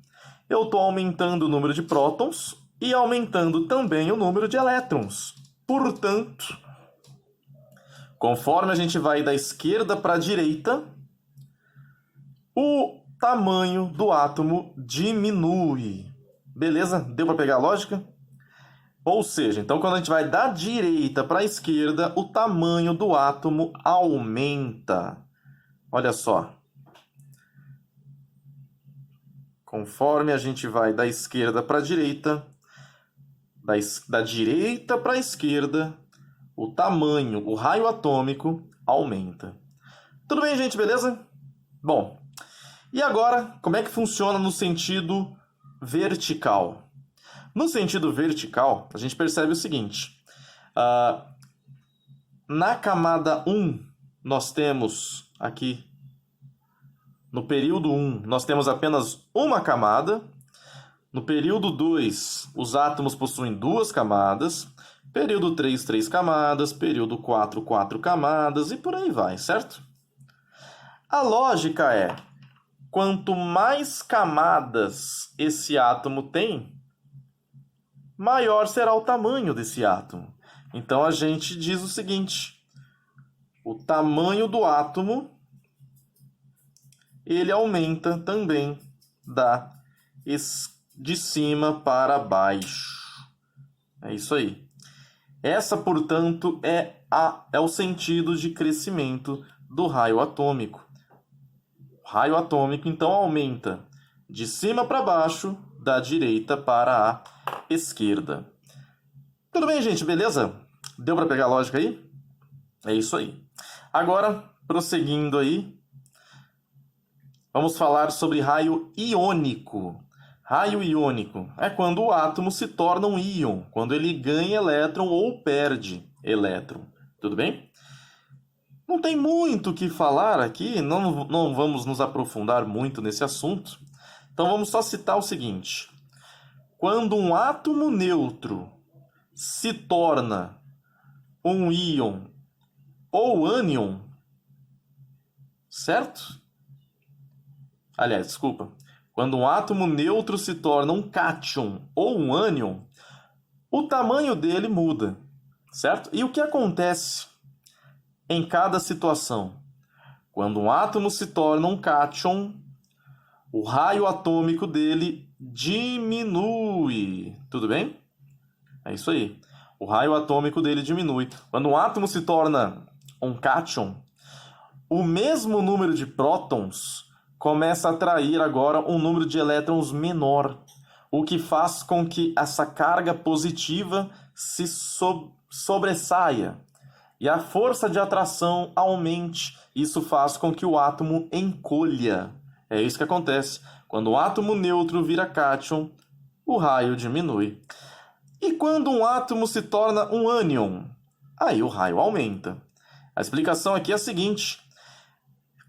Speaker 1: eu estou aumentando o número de prótons e aumentando também o número de elétrons. Portanto, conforme a gente vai da esquerda para a direita, o tamanho do átomo diminui. Beleza? Deu para pegar a lógica? Ou seja, então quando a gente vai da direita para a esquerda, o tamanho do átomo aumenta. Olha só. Conforme a gente vai da esquerda para a direita, da direita para a esquerda, o tamanho, o raio atômico aumenta. Tudo bem, gente? Beleza? Bom, e agora, como é que funciona no sentido vertical? No sentido vertical, a gente percebe o seguinte. Na camada 1, nós temos aqui, no período 1, nós temos apenas uma camada. No período 2, os átomos possuem duas camadas. Período 3, 3 camadas. Período 4, 4 camadas. E por aí vai, certo? A lógica é, quanto mais camadas esse átomo tem, maior será o tamanho desse átomo. Então a gente diz o seguinte: o tamanho do átomo ele aumenta também de cima para baixo. É isso aí. Essa, portanto, é o sentido de crescimento do raio atômico. O raio atômico, então, aumenta de cima para baixo, da direita para a esquerda. Tudo bem, gente? Beleza? Deu para pegar a lógica aí? É isso aí. Agora, prosseguindo aí, vamos falar sobre raio iônico. Raio iônico é quando o átomo se torna um íon, quando ele ganha elétron ou perde elétron. Tudo bem? Não tem muito o que falar aqui, não vamos nos aprofundar muito nesse assunto. Então vamos só citar o seguinte. Quando um átomo neutro se torna um íon ou ânion, certo? Aliás, desculpa. Quando um átomo neutro se torna um cátion ou um ânion, o tamanho dele muda, certo? E o que acontece em cada situação? Quando um átomo se torna um cátion, o raio atômico dele diminui. Tudo bem? É isso aí. O raio atômico dele diminui. Quando um átomo se torna um cátion, o mesmo número de prótons começa a atrair agora um número de elétrons menor, o que faz com que essa carga positiva se sobressaia e a força de atração aumente. Isso faz com que o átomo encolha. É isso que acontece. Quando o átomo neutro vira cátion, o raio diminui. E quando um átomo se torna um ânion, aí o raio aumenta. A explicação aqui é a seguinte.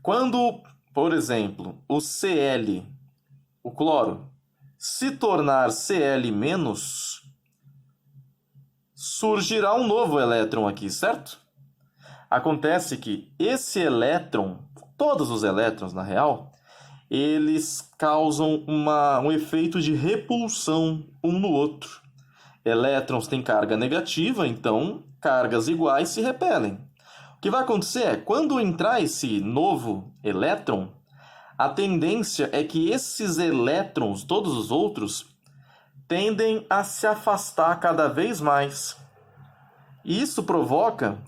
Speaker 1: Quando, por exemplo, o Cl, o cloro, se tornar Cl-, surgirá um novo elétron aqui, certo? Acontece que esse elétron, todos os elétrons na real, eles causam um efeito de repulsão um no outro. Elétrons têm carga negativa, então cargas iguais se repelem. O que vai acontecer é, quando entrar esse novo elétron, a tendência é que esses elétrons, todos os outros, tendem a se afastar cada vez mais. E isso provoca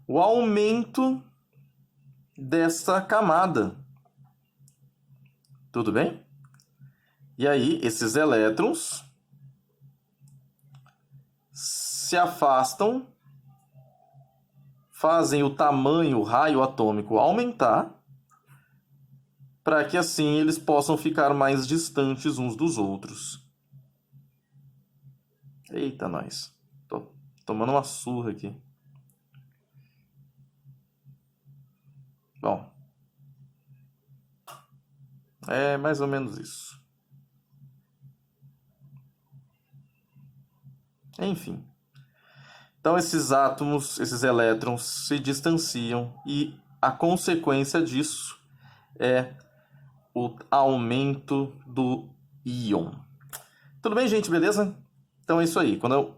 Speaker 1: o aumento dessa camada. Tudo bem? E aí, esses elétrons se afastam, fazem o tamanho, o raio atômico aumentar, para que assim eles possam ficar mais distantes uns dos outros. Eita, nós. Tô tomando uma surra aqui. Bom, é mais ou menos isso. Enfim. Então esses átomos, esses elétrons se distanciam e a consequência disso é o aumento do íon. Tudo bem, gente? Beleza? Então é isso aí. Quando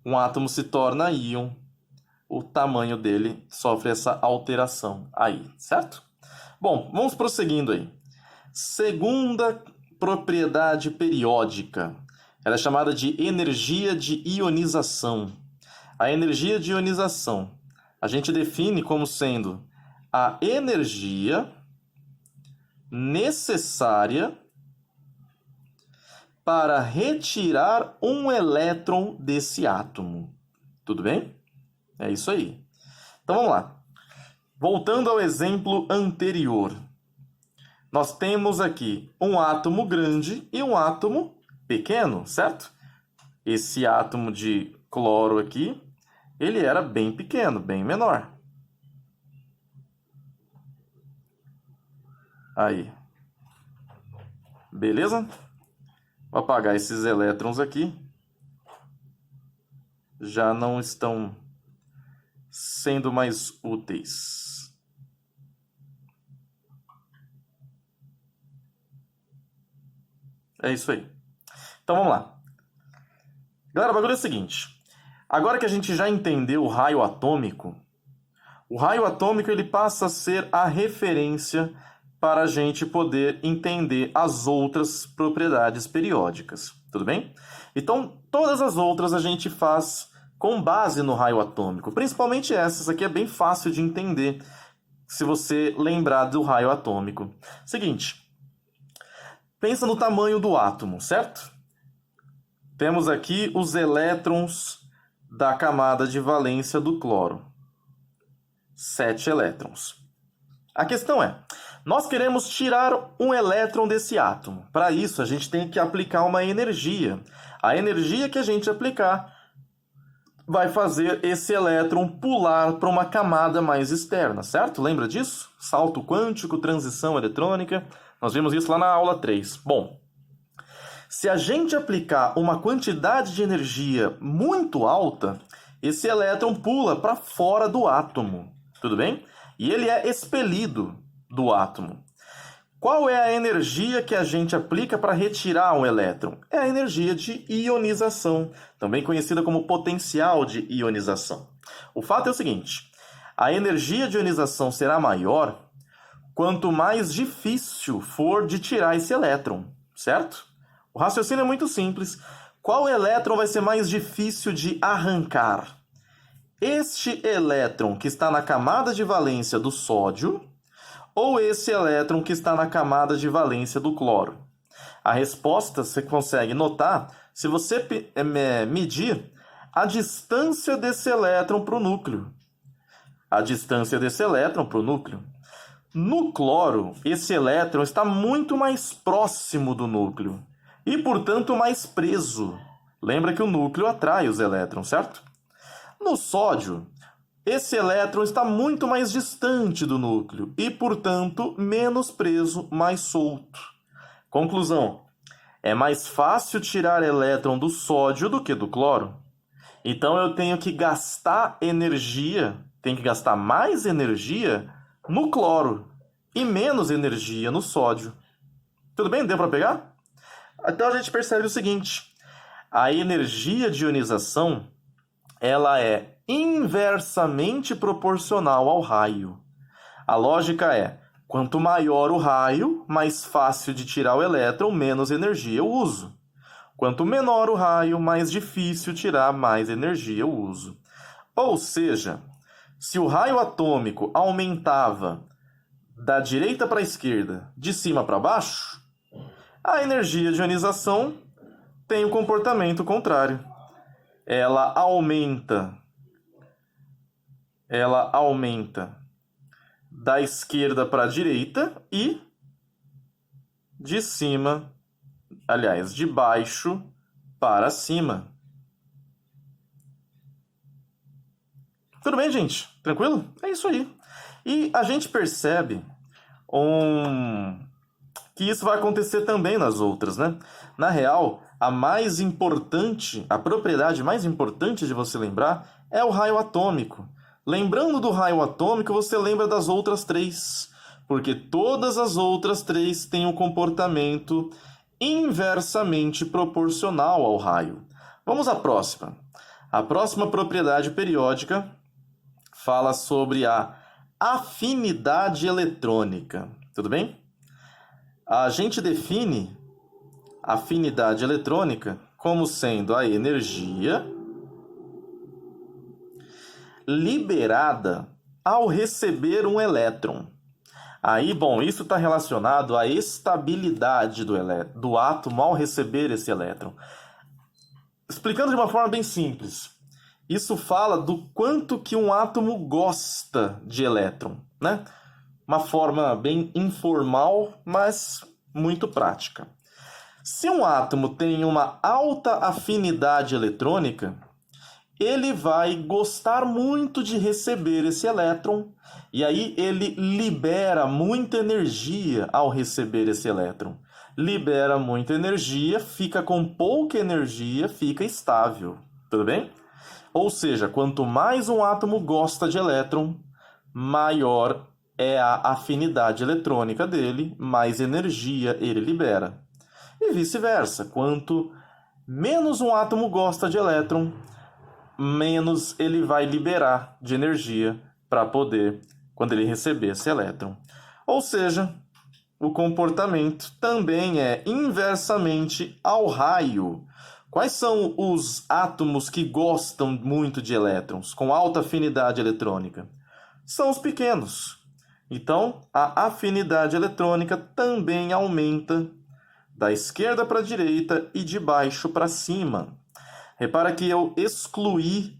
Speaker 1: um átomo se torna íon, o tamanho dele sofre essa alteração aí, certo? Bom, vamos prosseguindo aí. Segunda propriedade periódica Ela é chamada de energia de ionização. A energia de ionização a gente define como sendo a energia necessária para retirar um elétron desse átomo. Tudo bem? É isso aí. Então vamos lá. Voltando ao exemplo anterior. Nós temos aqui um átomo grande e um átomo pequeno, certo? Esse átomo de cloro aqui, ele era bem pequeno, bem menor. Aí. Beleza? Vou apagar esses elétrons aqui. Já não estão sendo mais úteis. É isso aí. Então vamos lá. Galera, o bagulho é o seguinte. Agora que a gente já entendeu o raio atômico ele passa a ser a referência para a gente poder entender as outras propriedades periódicas. Tudo bem? Então, todas as outras a gente faz com base no raio atômico. Principalmente essas aqui é bem fácil de entender se você lembrar do raio atômico. Seguinte, pensa no tamanho do átomo, certo? Temos aqui os elétrons da camada de valência do cloro. 7 elétrons. A questão é, nós queremos tirar um elétron desse átomo. Para isso, a gente tem que aplicar uma energia. A energia que a gente aplicar vai fazer esse elétron pular para uma camada mais externa, certo? Lembra disso? Salto quântico, transição eletrônica. Nós vimos isso lá na aula 3. Bom, se a gente aplicar uma quantidade de energia muito alta, esse elétron pula para fora do átomo, tudo bem? E ele é expelido do átomo. Qual é a energia que a gente aplica para retirar um elétron? É a energia de ionização, também conhecida como potencial de ionização. O fato é o seguinte, a energia de ionização será maior quanto mais difícil for de tirar esse elétron, certo? O raciocínio é muito simples. Qual elétron vai ser mais difícil de arrancar? Este elétron que está na camada de valência do sódio ou esse elétron que está na camada de valência do cloro? A resposta você consegue notar se você medir a distância desse elétron para o núcleo. A distância desse elétron para o núcleo. No cloro, esse elétron está muito mais próximo do núcleo e, portanto, mais preso. Lembra que o núcleo atrai os elétrons, certo? No sódio, esse elétron está muito mais distante do núcleo e, portanto, menos preso, mais solto. Conclusão: é mais fácil tirar elétron do sódio do que do cloro. Então, eu tenho que gastar energia, tenho que gastar mais energia no cloro e menos energia no sódio. Tudo bem? Deu para pegar? Então, a gente percebe o seguinte: a energia de ionização ela é inversamente proporcional ao raio. A lógica é, quanto maior o raio, mais fácil de tirar o elétron, menos energia eu uso. Quanto menor o raio, mais difícil tirar, mais energia eu uso. Ou seja, se o raio atômico aumentava da direita para a esquerda, de cima para baixo, a energia de ionização tem o comportamento contrário. Ela aumenta da esquerda para a direita e de baixo para cima. Tudo bem, gente? Tranquilo? É isso aí. E a gente percebe que isso vai acontecer também nas outras, né? Na real, a propriedade mais importante de você lembrar é o raio atômico. Lembrando do raio atômico, você lembra das outras 3, porque todas as outras 3 têm um comportamento inversamente proporcional ao raio. Vamos à próxima. A próxima propriedade periódica fala sobre a afinidade eletrônica. Tudo bem? A gente define afinidade eletrônica como sendo a energia liberada ao receber um elétron. Aí, bom, isso está relacionado à estabilidade do átomo ao receber esse elétron. Explicando de uma forma bem simples, isso fala do quanto que um átomo gosta de elétron, né? Uma forma bem informal, mas muito prática. Se um átomo tem uma alta afinidade eletrônica, ele vai gostar muito de receber esse elétron, e aí ele libera muita energia ao receber esse elétron. Libera muita energia, fica com pouca energia, fica estável. Tudo bem? Ou seja, quanto mais um átomo gosta de elétron, maior é a afinidade eletrônica dele, mais energia ele libera. E vice-versa, quanto menos um átomo gosta de elétron, menos ele vai liberar de energia para poder, quando ele receber esse elétron. Ou seja, o comportamento também é inversamente ao raio. Quais são os átomos que gostam muito de elétrons, com alta afinidade eletrônica? São os pequenos. Então, a afinidade eletrônica também aumenta da esquerda para a direita e de baixo para cima. Repara que eu excluí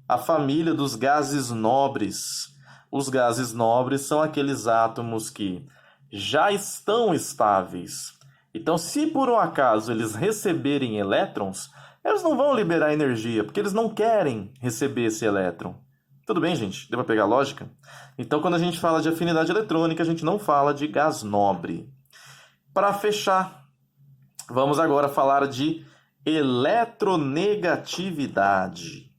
Speaker 1: a família dos gases nobres. Os gases nobres são aqueles átomos que já estão estáveis. Então, se por um acaso eles receberem elétrons, eles não vão liberar energia, porque eles não querem receber esse elétron. Tudo bem, gente? Deu para pegar a lógica? Então, quando a gente fala de afinidade eletrônica, a gente não fala de gás nobre. Para fechar, vamos agora falar de eletronegatividade.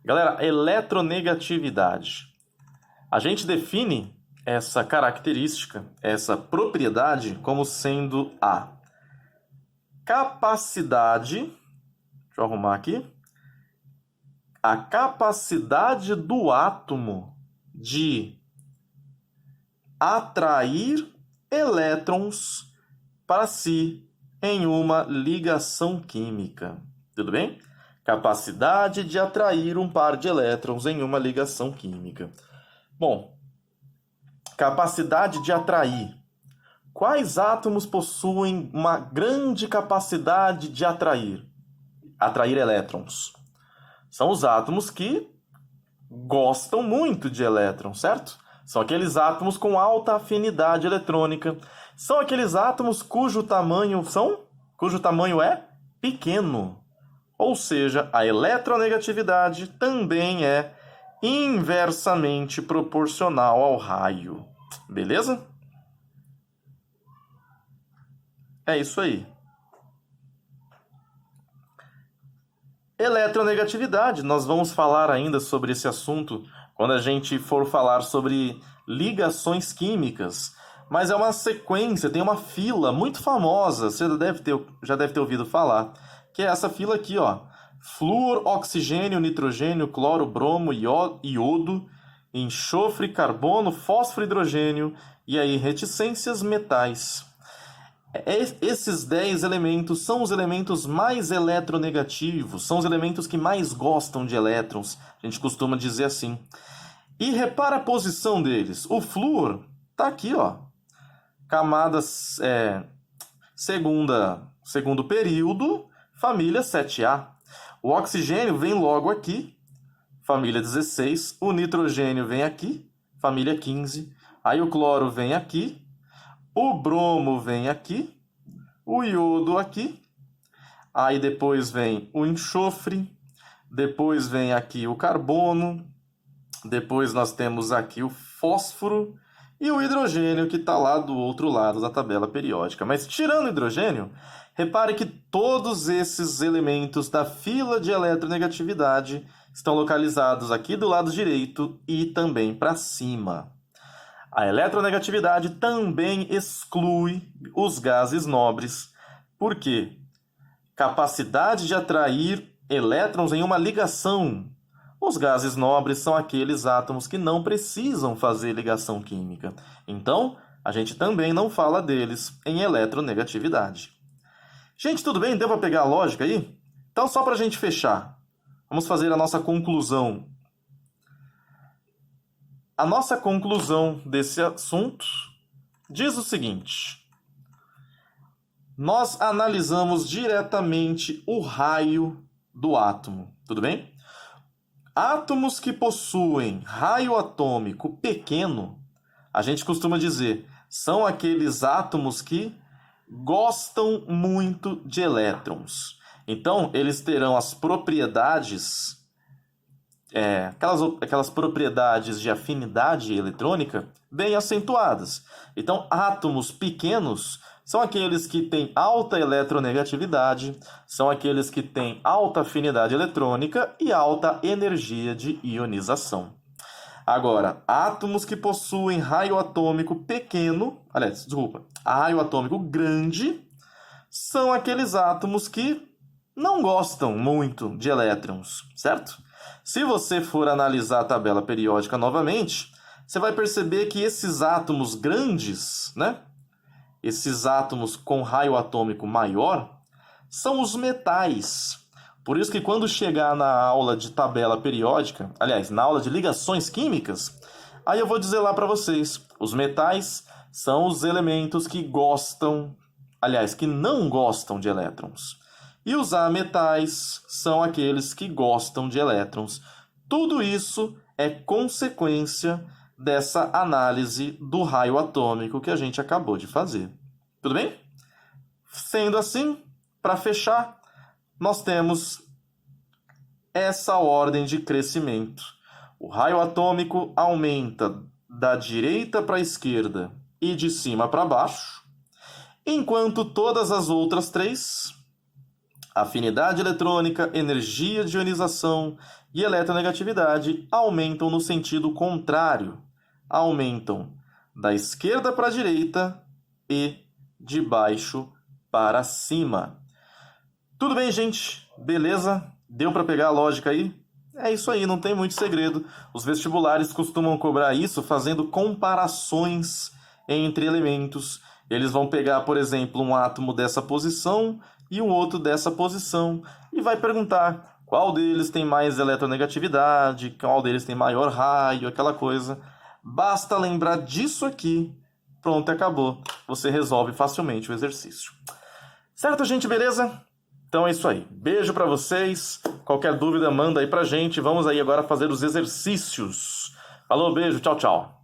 Speaker 1: Galera, eletronegatividade. A gente define essa característica, essa propriedade, como sendo a capacidade, deixa eu arrumar aqui, a capacidade do átomo de atrair elétrons para si em uma ligação química. Tudo bem? Capacidade de atrair um par de elétrons em uma ligação química. Bom, capacidade de atrair. Quais átomos possuem uma grande capacidade de atrair elétrons? São os átomos que gostam muito de elétrons, certo? São aqueles átomos com alta afinidade eletrônica. São aqueles átomos cujo tamanho é pequeno. Ou seja, a eletronegatividade também é inversamente proporcional ao raio. Beleza? É isso aí. Eletronegatividade, nós vamos falar ainda sobre esse assunto quando a gente for falar sobre ligações químicas. Mas é uma sequência, tem uma fila muito famosa, você já deve ter ouvido falar, que é essa fila aqui, ó. Flúor, oxigênio, nitrogênio, cloro, bromo, iodo, enxofre, carbono, fósforo, hidrogênio e aí reticências, metais. Esses 10 elementos são os elementos mais eletronegativos, são os elementos que mais gostam de elétrons, a gente costuma dizer assim. E repara a posição deles. O flúor está aqui, ó. Camadas, segundo período, família 7A. O oxigênio vem logo aqui, família 16. O nitrogênio vem aqui, família 15. Aí o cloro vem aqui. O bromo vem aqui, o iodo aqui, aí depois vem o enxofre, depois vem aqui o carbono, depois nós temos aqui o fósforo e o hidrogênio que está lá do outro lado da tabela periódica. Mas tirando o hidrogênio, repare que todos esses elementos da fila de eletronegatividade estão localizados aqui do lado direito e também para cima. A eletronegatividade também exclui os gases nobres, porque capacidade de atrair elétrons em uma ligação. Os gases nobres são aqueles átomos que não precisam fazer ligação química. Então, a gente também não fala deles em eletronegatividade. Gente, tudo bem? Deu para pegar a lógica aí? Então, só para a gente fechar, vamos fazer a nossa conclusão. A nossa conclusão desse assunto diz o seguinte: nós analisamos diretamente o raio do átomo, tudo bem? Átomos que possuem raio atômico pequeno, a gente costuma dizer, são aqueles átomos que gostam muito de elétrons. Então, eles terão as propriedades, aquelas propriedades de afinidade eletrônica bem acentuadas. Então, átomos pequenos são aqueles que têm alta eletronegatividade, são aqueles que têm alta afinidade eletrônica e alta energia de ionização. Agora, átomos que possuem raio atômico pequeno, raio atômico grande, são aqueles átomos que não gostam muito de elétrons, certo? Se você for analisar a tabela periódica novamente, você vai perceber que esses átomos grandes, esses átomos com raio atômico maior, são os metais. Por isso que quando chegar na aula de tabela periódica, aliás, na aula de ligações químicas, aí eu vou dizer lá para vocês, os metais são os elementos que que não gostam de elétrons. E os ametais são aqueles que gostam de elétrons. Tudo isso é consequência dessa análise do raio atômico que a gente acabou de fazer. Tudo bem? Sendo assim, para fechar, nós temos essa ordem de crescimento. O raio atômico aumenta da direita para a esquerda e de cima para baixo, enquanto todas as outras três, afinidade eletrônica, energia de ionização e eletronegatividade, aumentam no sentido contrário. Aumentam da esquerda para a direita e de baixo para cima. Tudo bem, gente? Beleza? Deu para pegar a lógica aí? É isso aí, não tem muito segredo. Os vestibulares costumam cobrar isso fazendo comparações entre elementos. Eles vão pegar, por exemplo, um átomo dessa posição e um outro dessa posição e vai perguntar qual deles tem mais eletronegatividade, qual deles tem maior raio, aquela coisa. Basta lembrar disso aqui, pronto, acabou. Você resolve facilmente o exercício. Certo, gente? Beleza? Então é isso aí. Beijo pra vocês. Qualquer dúvida, manda aí pra gente. Vamos aí agora fazer os exercícios. Falou, beijo, tchau, tchau.